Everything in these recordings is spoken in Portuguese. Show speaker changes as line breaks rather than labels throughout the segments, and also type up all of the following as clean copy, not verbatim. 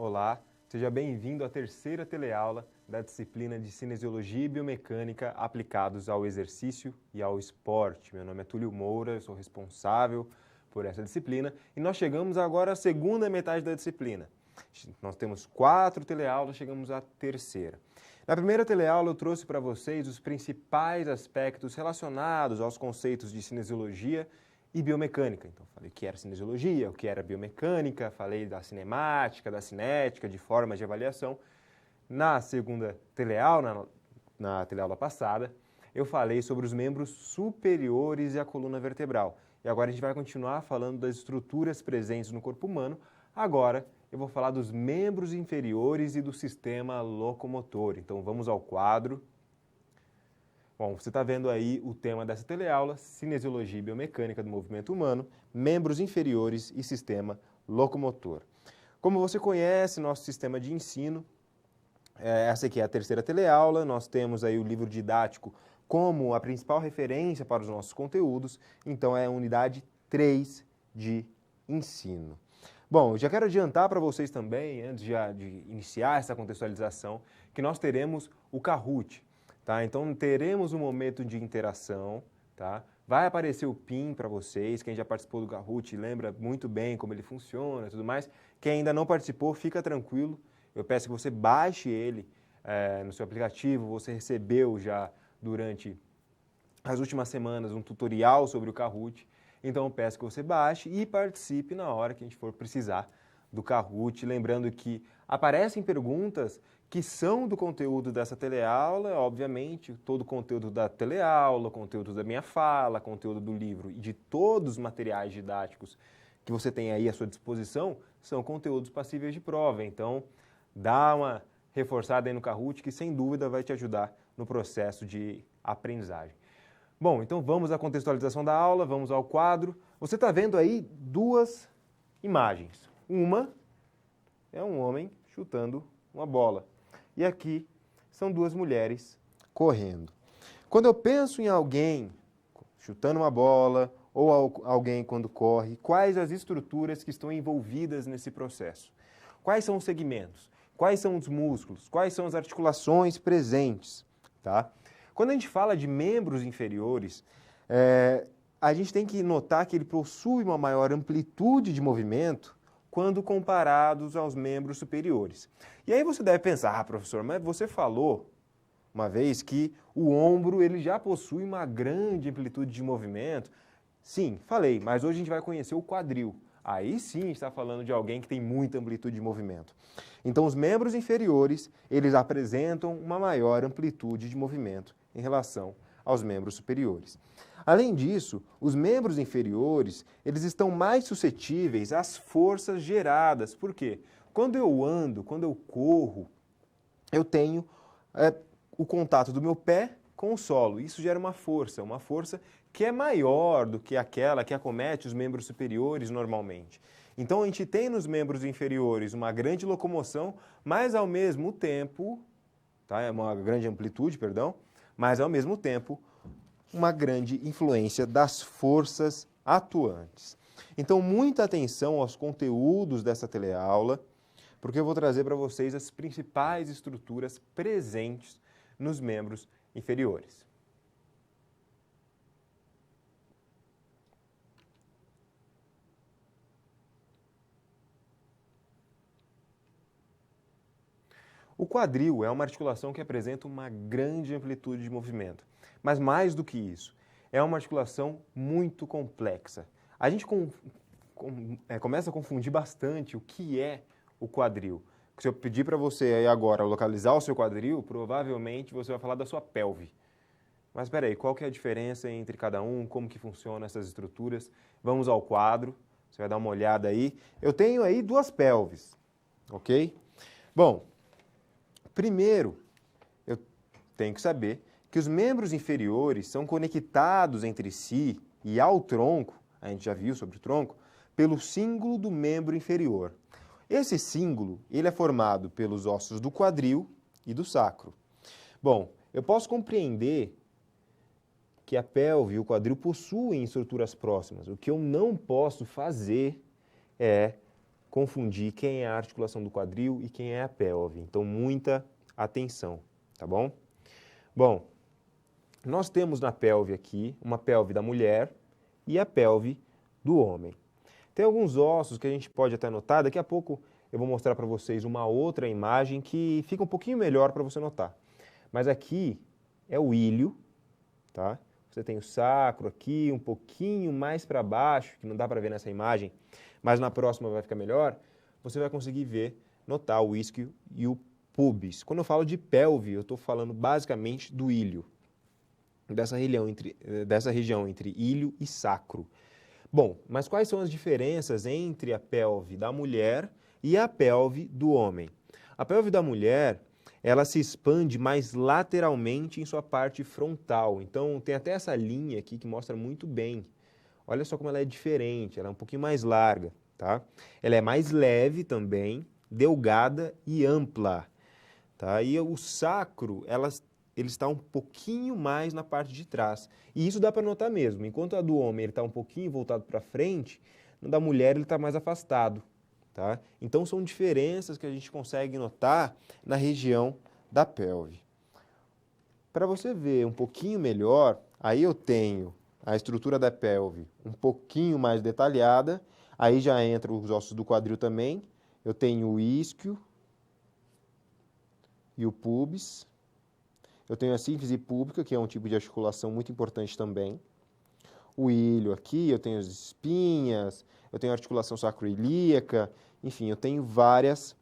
Olá, seja bem-vindo à terceira teleaula da disciplina de Cinesiologia e Biomecânica aplicados ao exercício e ao esporte. Meu nome é Túlio Moura, eu sou responsável por essa disciplina e nós chegamos agora à segunda metade da disciplina. Nós temos 4 teleaulas, chegamos à terceira. Na primeira teleaula eu trouxe para vocês os principais aspectos relacionados aos conceitos de cinesiologia e biomecânica. Então, falei o que era cinesiologia, o que era biomecânica, falei da cinemática, da cinética, de formas de avaliação. Na segunda teleaula, na teleaula passada, eu falei sobre os membros superiores e a coluna vertebral. E agora a gente vai continuar falando das estruturas presentes no corpo humano. Agora eu vou falar dos membros inferiores e do sistema locomotor. Então vamos ao quadro. Bom, você está vendo aí o tema dessa teleaula, Cinesiologia e Biomecânica do Movimento Humano, membros inferiores e sistema locomotor. Como você conhece nosso sistema de ensino, essa aqui é a terceira teleaula, nós temos aí o livro didático como a principal referência para os nossos conteúdos, então é a unidade 3 de ensino. Bom, eu já quero adiantar para vocês também, antes de iniciar essa contextualização, que nós teremos o Kahoot. Tá? Então teremos um momento de interação, tá? Vai aparecer o PIN para vocês, quem já participou do Kahoot lembra muito bem como ele funciona e tudo mais. Quem ainda não participou, fica tranquilo, eu peço que você baixe ele no seu aplicativo, você recebeu já durante as últimas semanas um tutorial sobre o Kahoot, então eu peço que você baixe e participe na hora que a gente for precisar do Kahoot, lembrando que aparecem perguntas que são do conteúdo dessa teleaula, obviamente, todo o conteúdo da teleaula, conteúdo da minha fala, conteúdo do livro e de todos os materiais didáticos que você tem aí à sua disposição, são conteúdos passíveis de prova. Então, dá uma reforçada aí no Kahoot que, sem dúvida, vai te ajudar no processo de aprendizagem. Bom, então vamos à contextualização da aula, vamos ao quadro. Você está vendo aí 2 imagens. Uma é um homem chutando uma bola. E aqui são 2 mulheres correndo. Quando eu penso em alguém chutando uma bola ou alguém quando corre, quais as estruturas que estão envolvidas nesse processo? Quais são os segmentos? Quais são os músculos? Quais são as articulações presentes? Tá? Quando a gente fala de membros inferiores, a gente tem que notar que ele possui uma maior amplitude de movimento quando comparados aos membros superiores. E aí você deve pensar, professor, mas você falou uma vez que o ombro ele já possui uma grande amplitude de movimento. Sim, falei, mas hoje a gente vai conhecer o quadril. Aí sim está falando de alguém que tem muita amplitude de movimento. Então os membros inferiores, eles apresentam uma maior amplitude de movimento em relação aos membros superiores. Além disso, os membros inferiores, eles estão mais suscetíveis às forças geradas. Por quê? Quando eu ando, quando eu corro, eu tenho o contato do meu pé com o solo. Isso gera uma força que é maior do que aquela que acomete os membros superiores normalmente. Então a gente tem nos membros inferiores uma grande locomoção, mas ao mesmo tempo, tá? Uma grande amplitude, perdão, mas ao mesmo tempo uma grande influência das forças atuantes. Então, muita atenção aos conteúdos dessa teleaula, porque eu vou trazer para vocês as principais estruturas presentes nos membros inferiores. O quadril é uma articulação que apresenta uma grande amplitude de movimento, mas mais do que isso, é uma articulação muito complexa. A gente começa a confundir bastante o que é o quadril. Se eu pedir para você aí agora localizar o seu quadril, provavelmente você vai falar da sua pelve. Mas espera aí, qual que é a diferença entre cada um, como que funcionam essas estruturas? Vamos ao quadro, você vai dar uma olhada aí. Eu tenho aí 2 pelves, ok? Bom, primeiro, eu tenho que saber que os membros inferiores são conectados entre si e ao tronco, a gente já viu sobre o tronco, pelo cíngulo do membro inferior. Esse cíngulo, ele é formado pelos ossos do quadril e do sacro. Bom, eu posso compreender que a pelve e o quadril possuem estruturas próximas. O que eu não posso fazer é confundir quem é a articulação do quadril e quem é a pelve. Então, muita atenção, tá bom? Bom, nós temos na pelve aqui uma pelve da mulher e a pelve do homem. Tem alguns ossos que a gente pode até notar, daqui a pouco eu vou mostrar para vocês uma outra imagem que fica um pouquinho melhor para você notar. Mas aqui é o ilho, tá? Você tem o sacro aqui, um pouquinho mais para baixo, que não dá para ver nessa imagem, mas na próxima vai ficar melhor. Você vai conseguir ver, notar o isquio e o pubis. Quando eu falo de pelve, eu estou falando basicamente do ilho, dessa região entre ilho e sacro. Bom, mas quais são as diferenças entre a pelve da mulher e a pelve do homem? A pelve da mulher, ela se expande mais lateralmente em sua parte frontal. Então, tem até essa linha aqui que mostra muito bem. Olha só como ela é diferente, ela é um pouquinho mais larga, tá? Ela é mais leve também, delgada e ampla, tá? E o sacro, ele está um pouquinho mais na parte de trás. E isso dá para notar mesmo. Enquanto a do homem está um pouquinho voltado para frente, no da mulher ele está mais afastado, tá? Então são diferenças que a gente consegue notar na região da pelve. Para você ver um pouquinho melhor, aí eu tenho a estrutura da pelve um pouquinho mais detalhada, aí já entra os ossos do quadril também. Eu tenho o isquio e o pubis. Eu tenho a sínfise púbica, que é um tipo de articulação muito importante também. O ilho aqui, eu tenho as espinhas, eu tenho a articulação sacroiliaca, enfim, eu tenho várias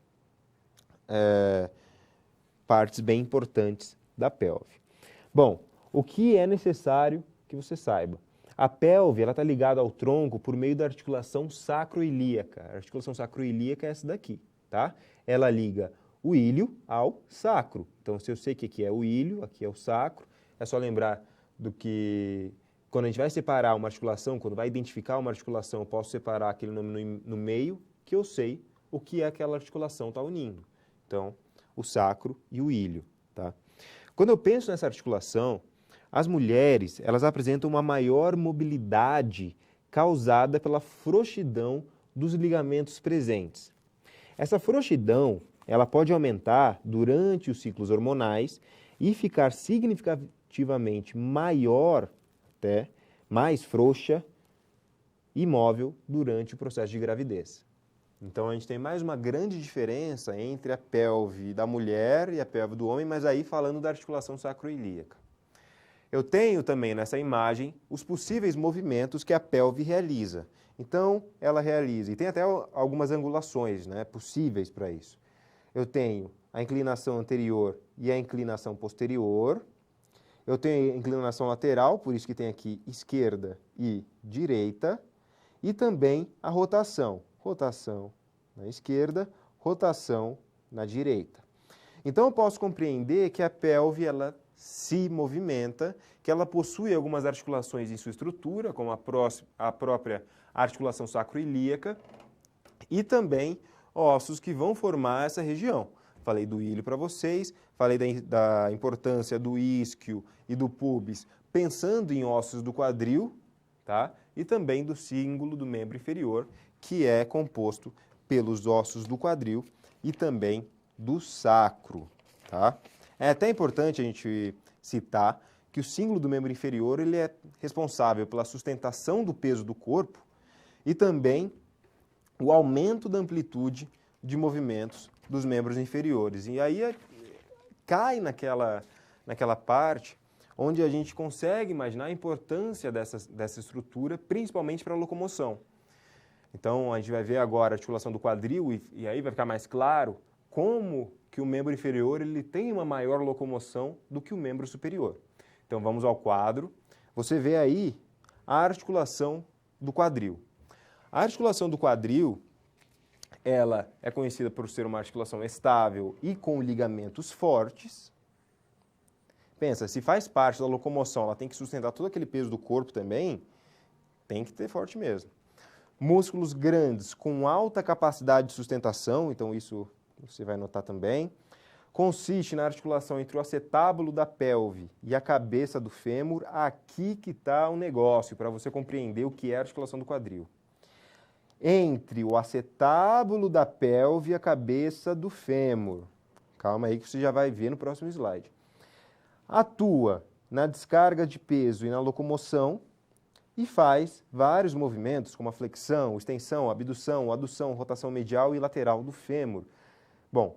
partes bem importantes da pelve. Bom, o que é necessário que você saiba? A pelve está ligada ao tronco por meio da articulação sacroilíaca. A articulação sacroilíaca é essa daqui, tá? Ela liga o ilho ao sacro. Então, se eu sei que aqui é o ilho, aqui é o sacro, é só lembrar do que quando a gente vai separar uma articulação, quando vai identificar uma articulação, eu posso separar aquele nome no meio, que eu sei o que é aquela articulação está unindo. Então, o sacro e o ilho, tá? Quando eu penso nessa articulação, as mulheres, elas apresentam uma maior mobilidade causada pela frouxidão dos ligamentos presentes. Essa frouxidão, ela pode aumentar durante os ciclos hormonais e ficar significativamente maior, até mais frouxa e móvel durante o processo de gravidez. Então, a gente tem mais uma grande diferença entre a pelve da mulher e a pelve do homem, mas aí falando da articulação sacroilíaca. Eu tenho também nessa imagem os possíveis movimentos que a pelve realiza. Então, ela realiza, e tem até algumas angulações, né, possíveis para isso. Eu tenho a inclinação anterior e a inclinação posterior. Eu tenho a inclinação lateral, por isso que tem aqui esquerda e direita. E também a rotação. Rotação na esquerda, rotação na direita. Então, eu posso compreender que a pelve, ela se movimenta, que ela possui algumas articulações em sua estrutura, como a própria articulação sacroilíaca, e também ossos que vão formar essa região. Falei do ilho para vocês, falei da importância do isquio e do pubis, pensando em ossos do quadril, tá? E também do cíngulo do membro inferior, que é composto pelos ossos do quadril e também do sacro, tá? É até importante a gente citar que o cíngulo do membro inferior ele é responsável pela sustentação do peso do corpo e também o aumento da amplitude de movimentos dos membros inferiores. E aí cai naquela parte onde a gente consegue imaginar a importância dessa estrutura, principalmente para a locomoção. Então, a gente vai ver agora a articulação do quadril e aí vai ficar mais claro como que o membro inferior ele tem uma maior locomoção do que o membro superior. Então, vamos ao quadro. Você vê aí a articulação do quadril. A articulação do quadril, ela é conhecida por ser uma articulação estável e com ligamentos fortes. Pensa, se faz parte da locomoção, ela tem que sustentar todo aquele peso do corpo também, tem que ter forte mesmo. Músculos grandes com alta capacidade de sustentação, então isso você vai notar também. Consiste na articulação entre o acetábulo da pelve e a cabeça do fêmur. Aqui que está o negócio, para você compreender o que é a articulação do quadril. entre o acetábulo da pelve e a cabeça do fêmur. Calma aí que você já vai ver no próximo slide. Atua na descarga de peso e na locomoção e faz vários movimentos, como a flexão, extensão, abdução, adução, rotação medial e lateral do fêmur. Bom,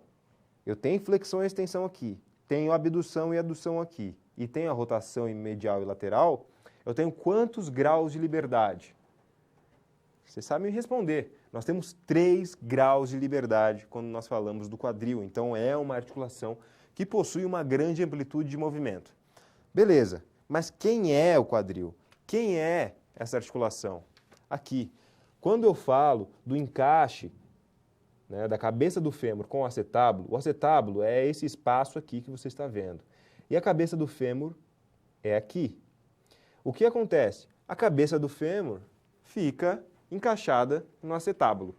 eu tenho flexão e extensão aqui, tenho abdução e adução aqui, e tenho a rotação medial e lateral, eu tenho quantos graus de liberdade? Você sabe me responder. Nós temos 3 graus de liberdade quando nós falamos do quadril, então é uma articulação que possui uma grande amplitude de movimento. Beleza, mas quem é o quadril? Quem é essa articulação? Aqui. Quando eu falo do encaixe, né, da cabeça do fêmur com o acetábulo é esse espaço aqui que você está vendo. E a cabeça do fêmur é aqui. O que acontece? A cabeça do fêmur fica encaixada no acetábulo.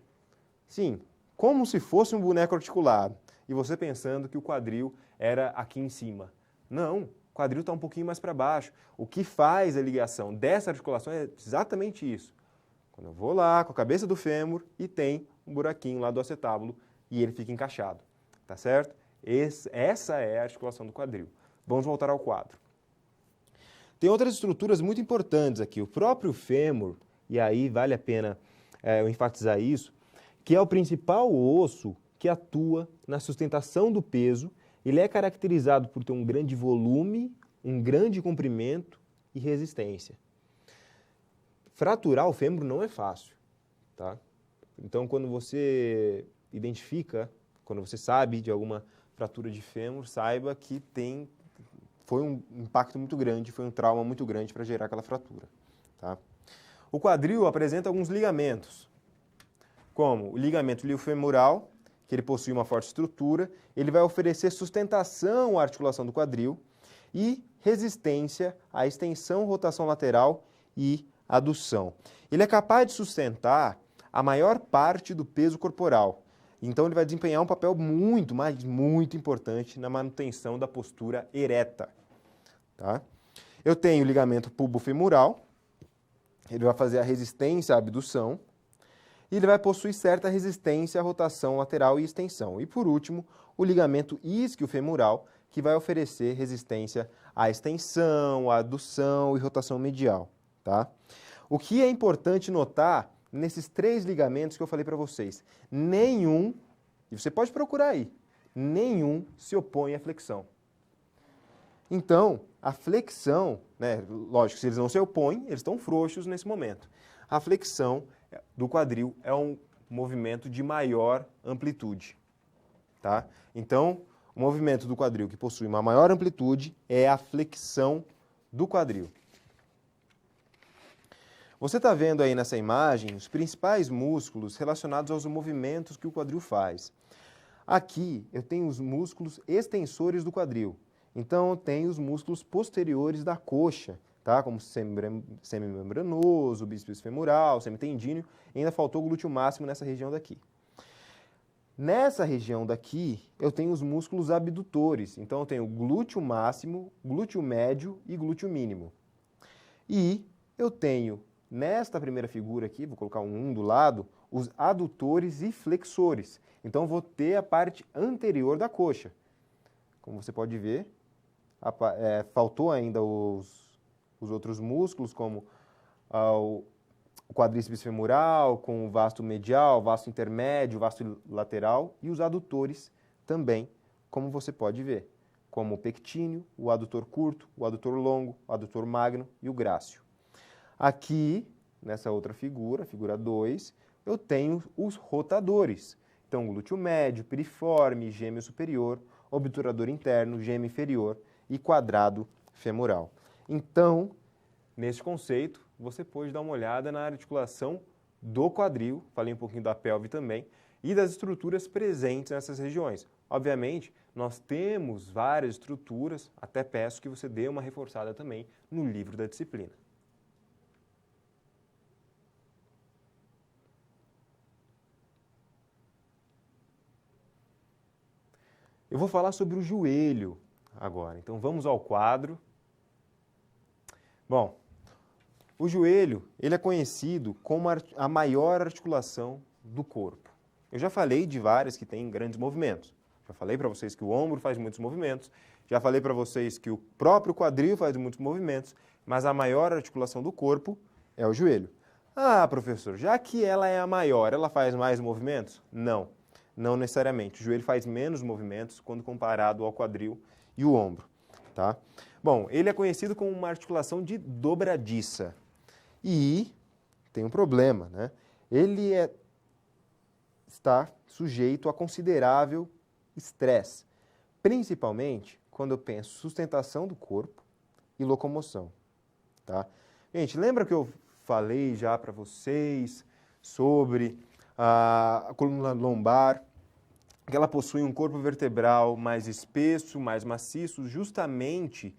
Sim, como se fosse um boneco articulado. E você pensando que o quadril era aqui em cima. Não, o quadril está um pouquinho mais para baixo. O que faz a ligação dessa articulação é exatamente isso. Quando eu vou lá com a cabeça do fêmur e tem um buraquinho lá do acetábulo e ele fica encaixado. Tá certo? Essa é a articulação do quadril. Vamos voltar ao quadro. Tem outras estruturas muito importantes aqui. O próprio fêmur, e aí vale a pena eu enfatizar isso, que é o principal osso que atua na sustentação do peso. Ele é caracterizado por ter um grande volume, um grande comprimento e resistência. Fraturar o fêmur não é fácil, tá? Então, quando você identifica, quando você sabe de alguma fratura de fêmur, saiba que foi um impacto muito grande, foi um trauma muito grande para gerar aquela fratura, tá? O quadril apresenta alguns ligamentos, como o ligamento iliofemoral, que ele possui uma forte estrutura, ele vai oferecer sustentação à articulação do quadril e resistência à extensão, rotação lateral e adução. Ele é capaz de sustentar a maior parte do peso corporal. Então ele vai desempenhar um papel muito, mas muito importante na manutenção da postura ereta. Tá? Eu tenho o ligamento pubofemoral, ele vai fazer a resistência à abdução, e ele vai possuir certa resistência à rotação lateral e extensão. E por último, o ligamento isquiofemoral, que vai oferecer resistência à extensão, à adução e rotação medial. Tá? O que é importante notar nesses 3 ligamentos que eu falei para vocês, nenhum, e você pode procurar aí, nenhum se opõe à flexão. Então, a flexão, né, lógico, se eles não se opõem, eles estão frouxos nesse momento. A flexão do quadril é um movimento de maior amplitude. Tá? Então, o movimento do quadril que possui uma maior amplitude é a flexão do quadril. Você está vendo aí nessa imagem os principais músculos relacionados aos movimentos que o quadril faz. Aqui eu tenho os músculos extensores do quadril. Então eu tenho os músculos posteriores da coxa, tá? Como semimembranoso, bíceps femoral, semitendíneo, e ainda faltou o glúteo máximo nessa região daqui. Nessa região daqui, eu tenho os músculos abdutores. Então eu tenho glúteo máximo, glúteo médio e glúteo mínimo. E eu tenho, nesta primeira figura aqui, vou colocar um do lado, os adutores e flexores. Então eu vou ter a parte anterior da coxa. Como você pode ver, faltou ainda os outros músculos, como o quadríceps femoral, com o vasto medial, vasto intermédio, vasto lateral, e os adutores também, como você pode ver, como o pectíneo, o adutor curto, o adutor longo, o adutor magno e o grácil. Aqui, nessa outra figura, figura 2, eu tenho os rotadores. Então, glúteo médio, piriforme, gêmeo superior, obturador interno, gêmeo inferior e quadrado femoral. Então, nesse conceito, você pode dar uma olhada na articulação do quadril, falei um pouquinho da pelve também, e das estruturas presentes nessas regiões. Obviamente, nós temos várias estruturas, até peço que você dê uma reforçada também no livro da disciplina. Eu vou falar sobre o joelho agora, então vamos ao quadro. Bom, O joelho, ele é conhecido como a maior articulação do corpo. Eu já falei de várias que têm grandes movimentos. Já falei para vocês que o ombro faz muitos movimentos, já falei para vocês que o próprio quadril faz muitos movimentos, mas a maior articulação do corpo é o joelho. Ah, professor, já que ela é a maior, ela faz mais movimentos? Não, não necessariamente. O joelho faz menos movimentos quando comparado ao quadril e o ombro, tá? Bom, ele é conhecido como uma articulação de dobradiça. E tem um problema, né? Ele está sujeito a considerável estresse, principalmente quando eu penso sustentação do corpo e locomoção, tá? Gente, lembra que eu falei já para vocês sobre a coluna lombar, que ela possui um corpo vertebral mais espesso, mais maciço, justamente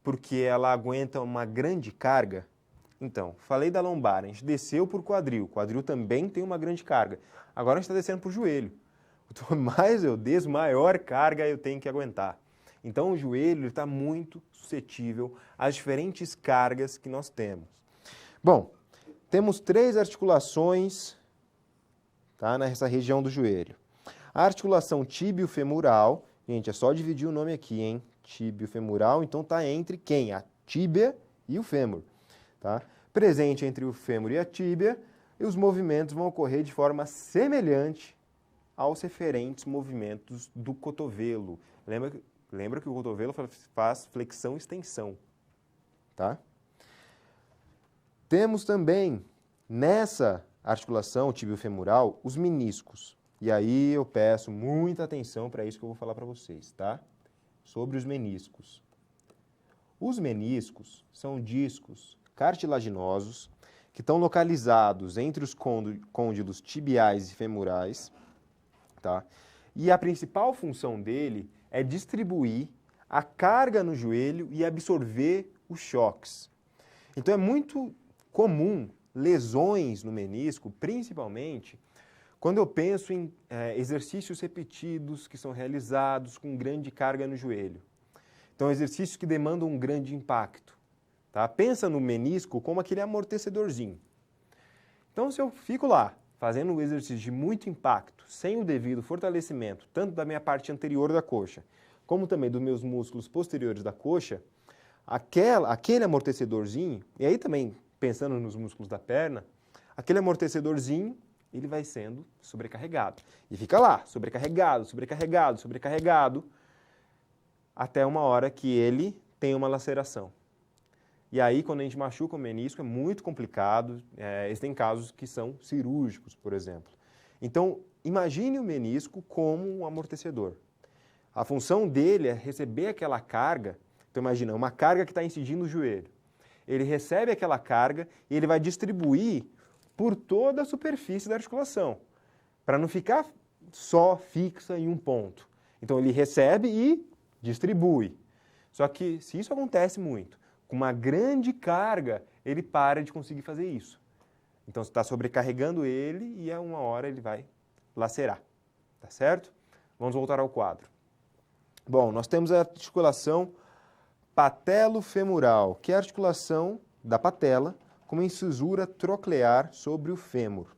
porque ela aguenta uma grande carga? Então, falei da lombar, a gente desceu por quadril, o quadril também tem uma grande carga. Agora a gente está descendo por joelho. Quanto mais eu desço, maior carga eu tenho que aguentar. Então o joelho está muito suscetível às diferentes cargas que nós temos. Bom, temos 3 articulações, tá, nessa região do joelho. A articulação tíbio-femoral, gente, é só dividir o nome aqui, hein? Tíbio-femoral, então está entre quem? A tíbia e o fêmur. Tá? Presente entre o fêmur e a tíbia, e os movimentos vão ocorrer de forma semelhante aos referentes movimentos do cotovelo. Lembra que o cotovelo faz flexão e extensão. Tá? Temos também, nessa articulação tíbio-femoral, os meniscos. E aí eu peço muita atenção para isso que eu vou falar para vocês, tá? Sobre os meniscos. Os meniscos são discos cartilaginosos que estão localizados entre os côndilos tibiais e femorais, tá? E a principal função dele é distribuir a carga no joelho e absorver os choques. Então é muito comum lesões no menisco, principalmente quando eu penso em exercícios repetidos que são realizados com grande carga no joelho. Então exercícios que demandam um grande impacto. Tá? Pensa no menisco como aquele amortecedorzinho. Então, se eu fico lá, fazendo um exercício de muito impacto, sem o devido fortalecimento, tanto da minha parte anterior da coxa, como também dos meus músculos posteriores da coxa, aquele amortecedorzinho, e aí também pensando nos músculos da perna, aquele amortecedorzinho, ele vai sendo sobrecarregado. E fica lá, sobrecarregado, sobrecarregado, sobrecarregado, até uma hora que ele tem uma laceração. E aí, quando a gente machuca o menisco, é muito complicado. Existem casos que são cirúrgicos, por exemplo. Então, imagine o menisco como um amortecedor. A função dele é receber aquela carga. Então, imagina, uma carga que está incidindo no joelho. Ele recebe aquela carga e ele vai distribuir por toda a superfície da articulação, para não ficar só fixa em um ponto. Então, ele recebe e distribui. Só que, se isso acontece muito, com uma grande carga, ele para de conseguir fazer isso. Então, você está sobrecarregando ele e a uma hora ele vai lacerar. Tá certo? Vamos voltar ao quadro. Bom, nós temos a articulação patelofemoral, que é a articulação da patela com uma incisura troclear sobre o fêmur.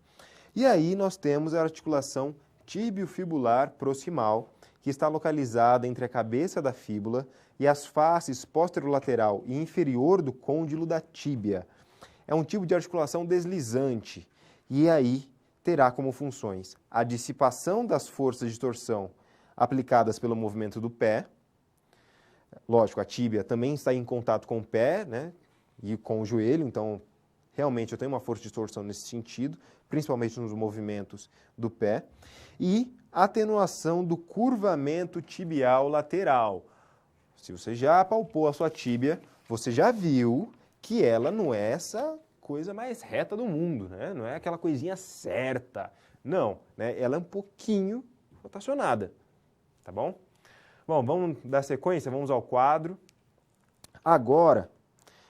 E aí nós temos a articulação tibiofibular proximal, que está localizada entre a cabeça da fíbula e as faces posterolateral e inferior do côndilo da tíbia. É um tipo de articulação deslizante e aí terá como funções a dissipação das forças de torção aplicadas pelo movimento do pé. Lógico, a tíbia também está em contato com o pé, né, e com o joelho, então realmente eu tenho uma força de torção nesse sentido, principalmente nos movimentos do pé. E atenuação do curvamento tibial lateral. Se você já palpou a sua tíbia, você já viu que ela não é essa coisa mais reta do mundo, né? Não é aquela coisinha certa. Não, né? Ela é um pouquinho rotacionada, tá bom? Bom, vamos dar sequência, vamos ao quadro. Agora,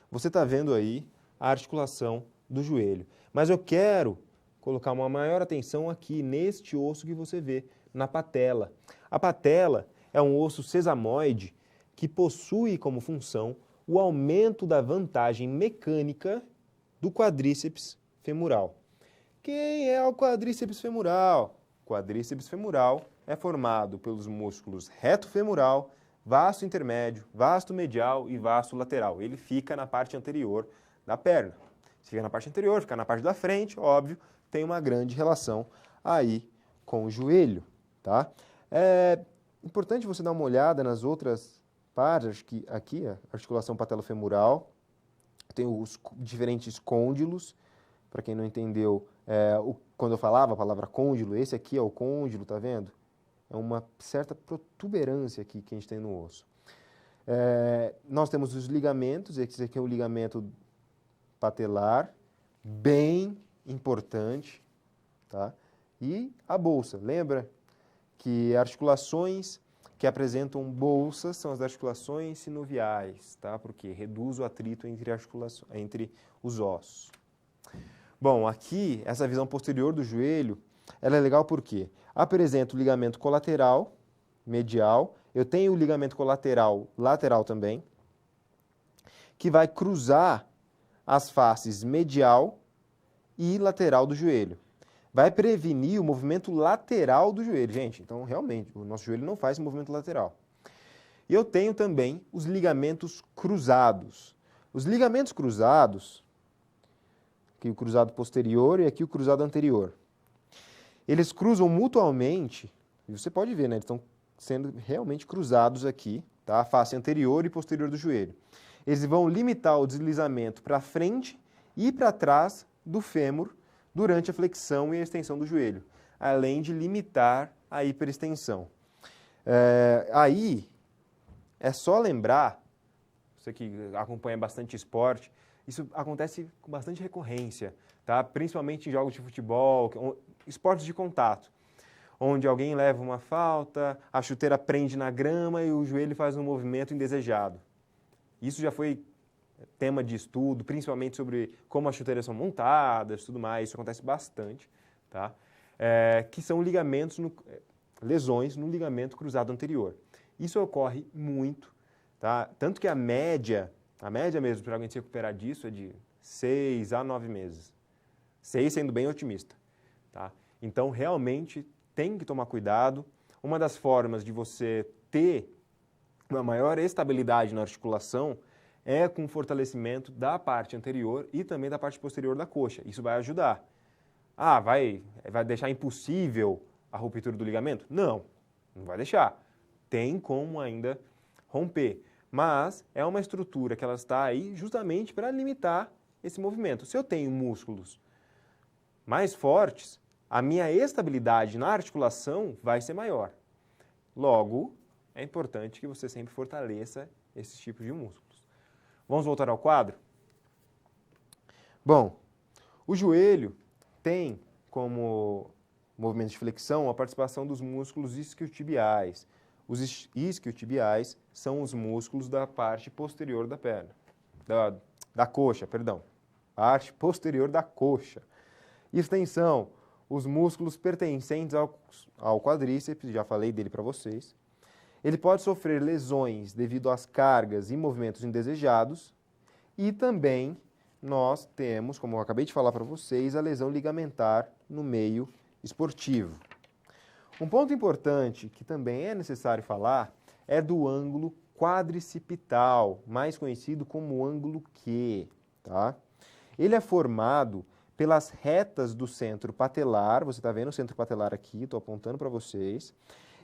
você está vendo aí a articulação do joelho. Mas eu quero colocar uma maior atenção aqui neste osso que você vê, na patela. A patela é um osso sesamoide que possui como função o aumento da vantagem mecânica do quadríceps femoral. Quem é o quadríceps femoral? O quadríceps femoral é formado pelos músculos reto femoral, vasto intermédio, vasto medial e vasto lateral. Ele fica na parte anterior da perna. Se fica na parte anterior, fica na parte da frente, óbvio, tem uma grande relação aí com o joelho, tá? É importante você dar uma olhada nas outras partes, que aqui a articulação patelofemoral, tem os diferentes côndilos. Para quem não entendeu, quando eu falava a palavra côndilo, esse aqui é o côndilo, tá vendo? É uma certa protuberância aqui que a gente tem no osso. Nós temos os ligamentos, esse aqui é o ligamento patelar, bem importante, tá? E a bolsa, lembra que articulações que apresentam bolsas são as articulações sinoviais, tá? Porque reduz o atrito entre os ossos. Bom, aqui, essa visão posterior do joelho, ela é legal porque apresenta o ligamento colateral, medial, eu tenho o ligamento colateral lateral também, que vai cruzar as faces medial e lateral do joelho. Vai prevenir o movimento lateral do joelho. Gente, então realmente, o nosso joelho não faz movimento lateral. E eu tenho também os ligamentos cruzados. Os ligamentos cruzados, aqui o cruzado posterior e aqui o cruzado anterior, eles cruzam mutuamente, e você pode ver, né? Eles estão sendo realmente cruzados aqui, tá? A face anterior e posterior do joelho. Eles vão limitar o deslizamento para frente e para trás do fêmur durante a flexão e a extensão do joelho, além de limitar a hiperextensão. Aí, é só lembrar, você que acompanha bastante esporte, isso acontece com bastante recorrência, tá? Principalmente em jogos de futebol, esportes de contato, onde alguém leva uma falta, a chuteira prende na grama e o joelho faz um movimento indesejado. Isso já foi tema de estudo, principalmente sobre como as chuteiras são montadas, tudo mais, isso acontece bastante, tá? Que são lesões no ligamento cruzado anterior. Isso ocorre muito, tá? Tanto que a média mesmo para alguém se recuperar disso é de 6 a 9 meses. 6 sendo bem otimista, tá? Então, realmente, tem que tomar cuidado. Uma das formas de você ter uma maior estabilidade na articulação é com o fortalecimento da parte anterior e também da parte posterior da coxa. Isso vai ajudar. Vai deixar impossível a ruptura do ligamento? Não vai deixar. Tem como ainda romper. Mas é uma estrutura que ela está aí justamente para limitar esse movimento. Se eu tenho músculos mais fortes, a minha estabilidade na articulação vai ser maior. Logo, é importante que você sempre fortaleça esses tipos de músculos. Vamos voltar ao quadro? Bom, o joelho tem como movimento de flexão a participação dos músculos isquiotibiais. Os isquiotibiais são os músculos da parte posterior da perna, da coxa, perdão. Parte posterior da coxa. Extensão, os músculos pertencentes ao quadríceps, já falei dele para vocês. Ele pode sofrer lesões devido às cargas e movimentos indesejados. E também nós temos, como eu acabei de falar para vocês, a lesão ligamentar no meio esportivo. Um ponto importante que também é necessário falar é do ângulo quadricipital, mais conhecido como ângulo Q, tá? Ele é formado pelas retas do centro patelar, você está vendo o centro patelar aqui, estou apontando para vocês,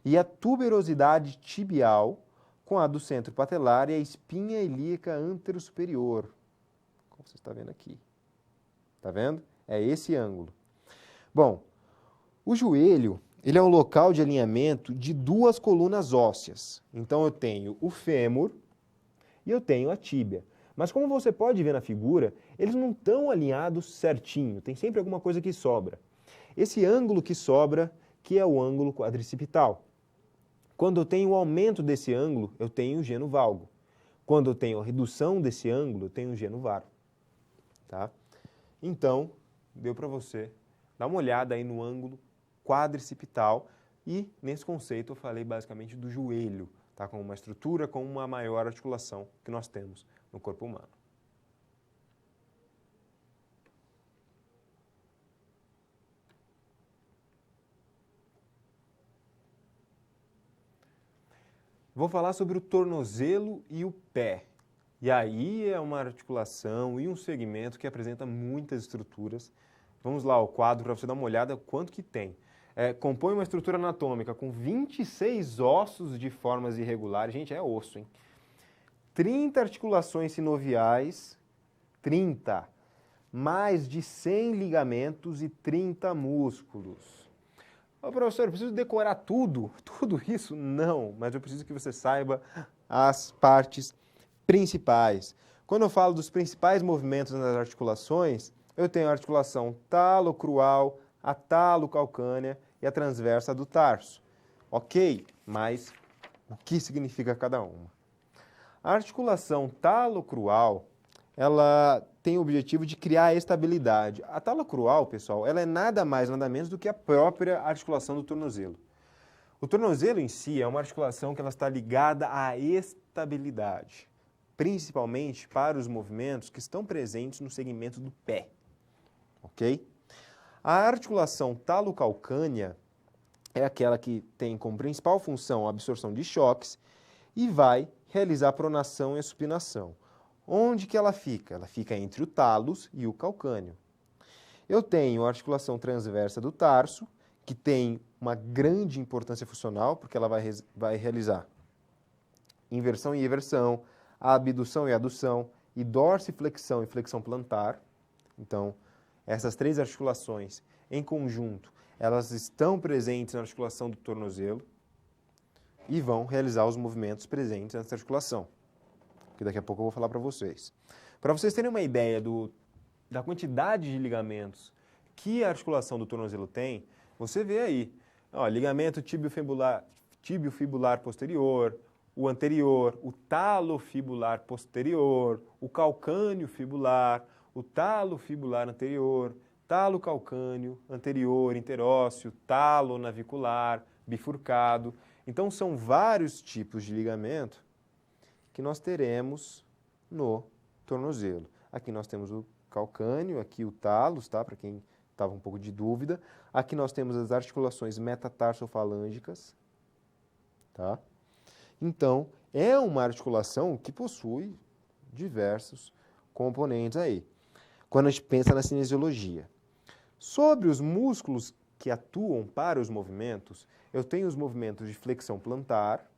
e a tuberosidade tibial com a do centro patelar e a espinha ilíaca anterosuperior, como você está vendo aqui. Está vendo? É esse ângulo. Bom, o joelho, ele é um local de alinhamento de duas colunas ósseas. Então, eu tenho o fêmur e eu tenho a tíbia. Mas como você pode ver na figura, eles não estão alinhados certinho, tem sempre alguma coisa que sobra. Esse ângulo que sobra, que é o ângulo quadricipital. Quando eu tenho o aumento desse ângulo, eu tenho o geno valgo. Quando eu tenho a redução desse ângulo, eu tenho o geno varo. Tá? Então, deu para você dar uma olhada aí no ângulo quadricipital e nesse conceito eu falei basicamente do joelho, tá? Como uma estrutura, como uma maior articulação que nós temos no corpo humano. Vou falar sobre o tornozelo e o pé. E aí é uma articulação e um segmento que apresenta muitas estruturas. Vamos lá, o quadro para você dar uma olhada quanto que tem. Compõe uma estrutura anatômica com 26 ossos de formas irregulares. Gente, é osso, hein? 30 articulações sinoviais, 30. Mais de 100 ligamentos e 30 músculos. Ô, professor, eu preciso decorar tudo isso? Não, mas eu preciso que você saiba as partes principais. Quando eu falo dos principais movimentos nas articulações, eu tenho a articulação talocrual, a talocalcânea e a transversa do tarso. Ok, mas o que significa cada uma? A articulação talocrual, ela tem o objetivo de criar estabilidade. A talocrual, pessoal, ela é nada mais, nada menos do que a própria articulação do tornozelo. O tornozelo em si é uma articulação que ela está ligada à estabilidade, principalmente para os movimentos que estão presentes no segmento do pé, ok? A articulação talocalcânea é aquela que tem como principal função a absorção de choques e vai realizar a pronação e a supinação. Onde que ela fica? Ela fica entre o talos e o calcâneo. Eu tenho a articulação transversa do tarso, que tem uma grande importância funcional, porque ela vai realizar inversão e eversão, abdução e adução, e dorsiflexão e flexão plantar. Então, essas três articulações, em conjunto, elas estão presentes na articulação do tornozelo e vão realizar os movimentos presentes nessa articulação, que daqui a pouco eu vou falar para vocês. Para vocês terem uma ideia da quantidade de ligamentos que a articulação do tornozelo tem, você vê aí, ó, ligamento tibio-fibular posterior, o anterior, o talofibular posterior, o calcâneo fibular, o talofibular anterior, talocalcâneo anterior, interósseo, talonavicular, bifurcado. Então, são vários tipos de ligamento que nós teremos no tornozelo. Aqui nós temos o calcâneo, aqui o talos, tá? Para quem estava um pouco de dúvida. Aqui nós temos as articulações metatarsofalángicas, tá? Então, é uma articulação que possui diversos componentes aí, quando a gente pensa na cinesiologia. Sobre os músculos que atuam para os movimentos, eu tenho os movimentos de flexão plantar,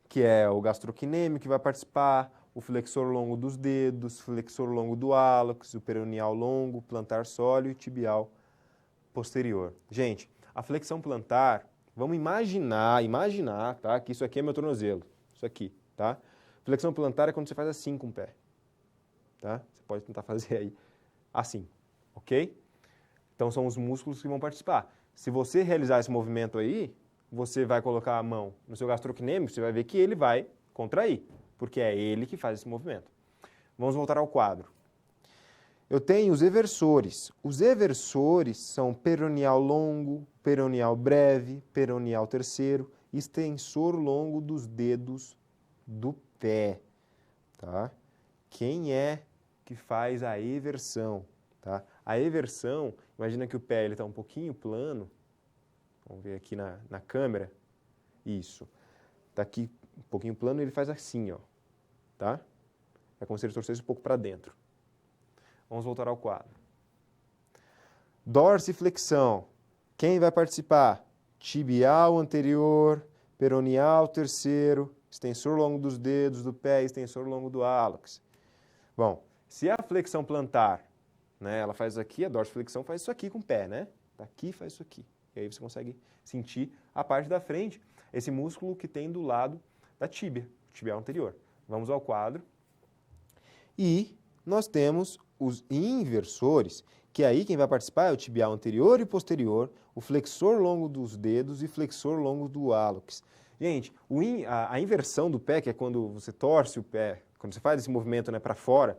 que é o gastrocnêmio que vai participar, o flexor longo dos dedos, flexor longo do hálux, o peroneal longo, plantar sóleo e tibial posterior. Gente, a flexão plantar, vamos imaginar, tá? Que isso aqui é meu tornozelo, isso aqui, tá? Flexão plantar é quando você faz assim com o pé, tá? Você pode tentar fazer aí assim, ok? Então são os músculos que vão participar. Se você realizar esse movimento aí, você vai colocar a mão no seu gastrocnêmio, você vai ver que ele vai contrair, porque é ele que faz esse movimento. Vamos voltar ao quadro. Eu tenho os eversores. Os eversores são peroneal longo, peroneal breve, peroneal terceiro, extensor longo dos dedos do pé, tá? Quem é que faz a eversão, tá? A eversão, imagina que o pé está um pouquinho plano. Vamos ver aqui na câmera. Isso. Está aqui um pouquinho plano e ele faz assim, ó. Tá? É como se ele torcesse um pouco para dentro. Vamos voltar ao quadro. Dorsiflexão. Quem vai participar? Tibial anterior, peroneal terceiro, extensor longo dos dedos do pé, extensor longo do hálux. Bom, se a flexão plantar, né, ela faz aqui, a dorsiflexão faz isso aqui com o pé, né? Daqui faz isso aqui. E aí você consegue sentir a parte da frente, esse músculo que tem do lado da tíbia, tibial anterior. Vamos ao quadro. E nós temos os inversores, que aí quem vai participar é o tibial anterior e posterior, o flexor longo dos dedos e flexor longo do hálux. Gente, a inversão do pé, que é quando você torce o pé, quando você faz esse movimento, né, para fora,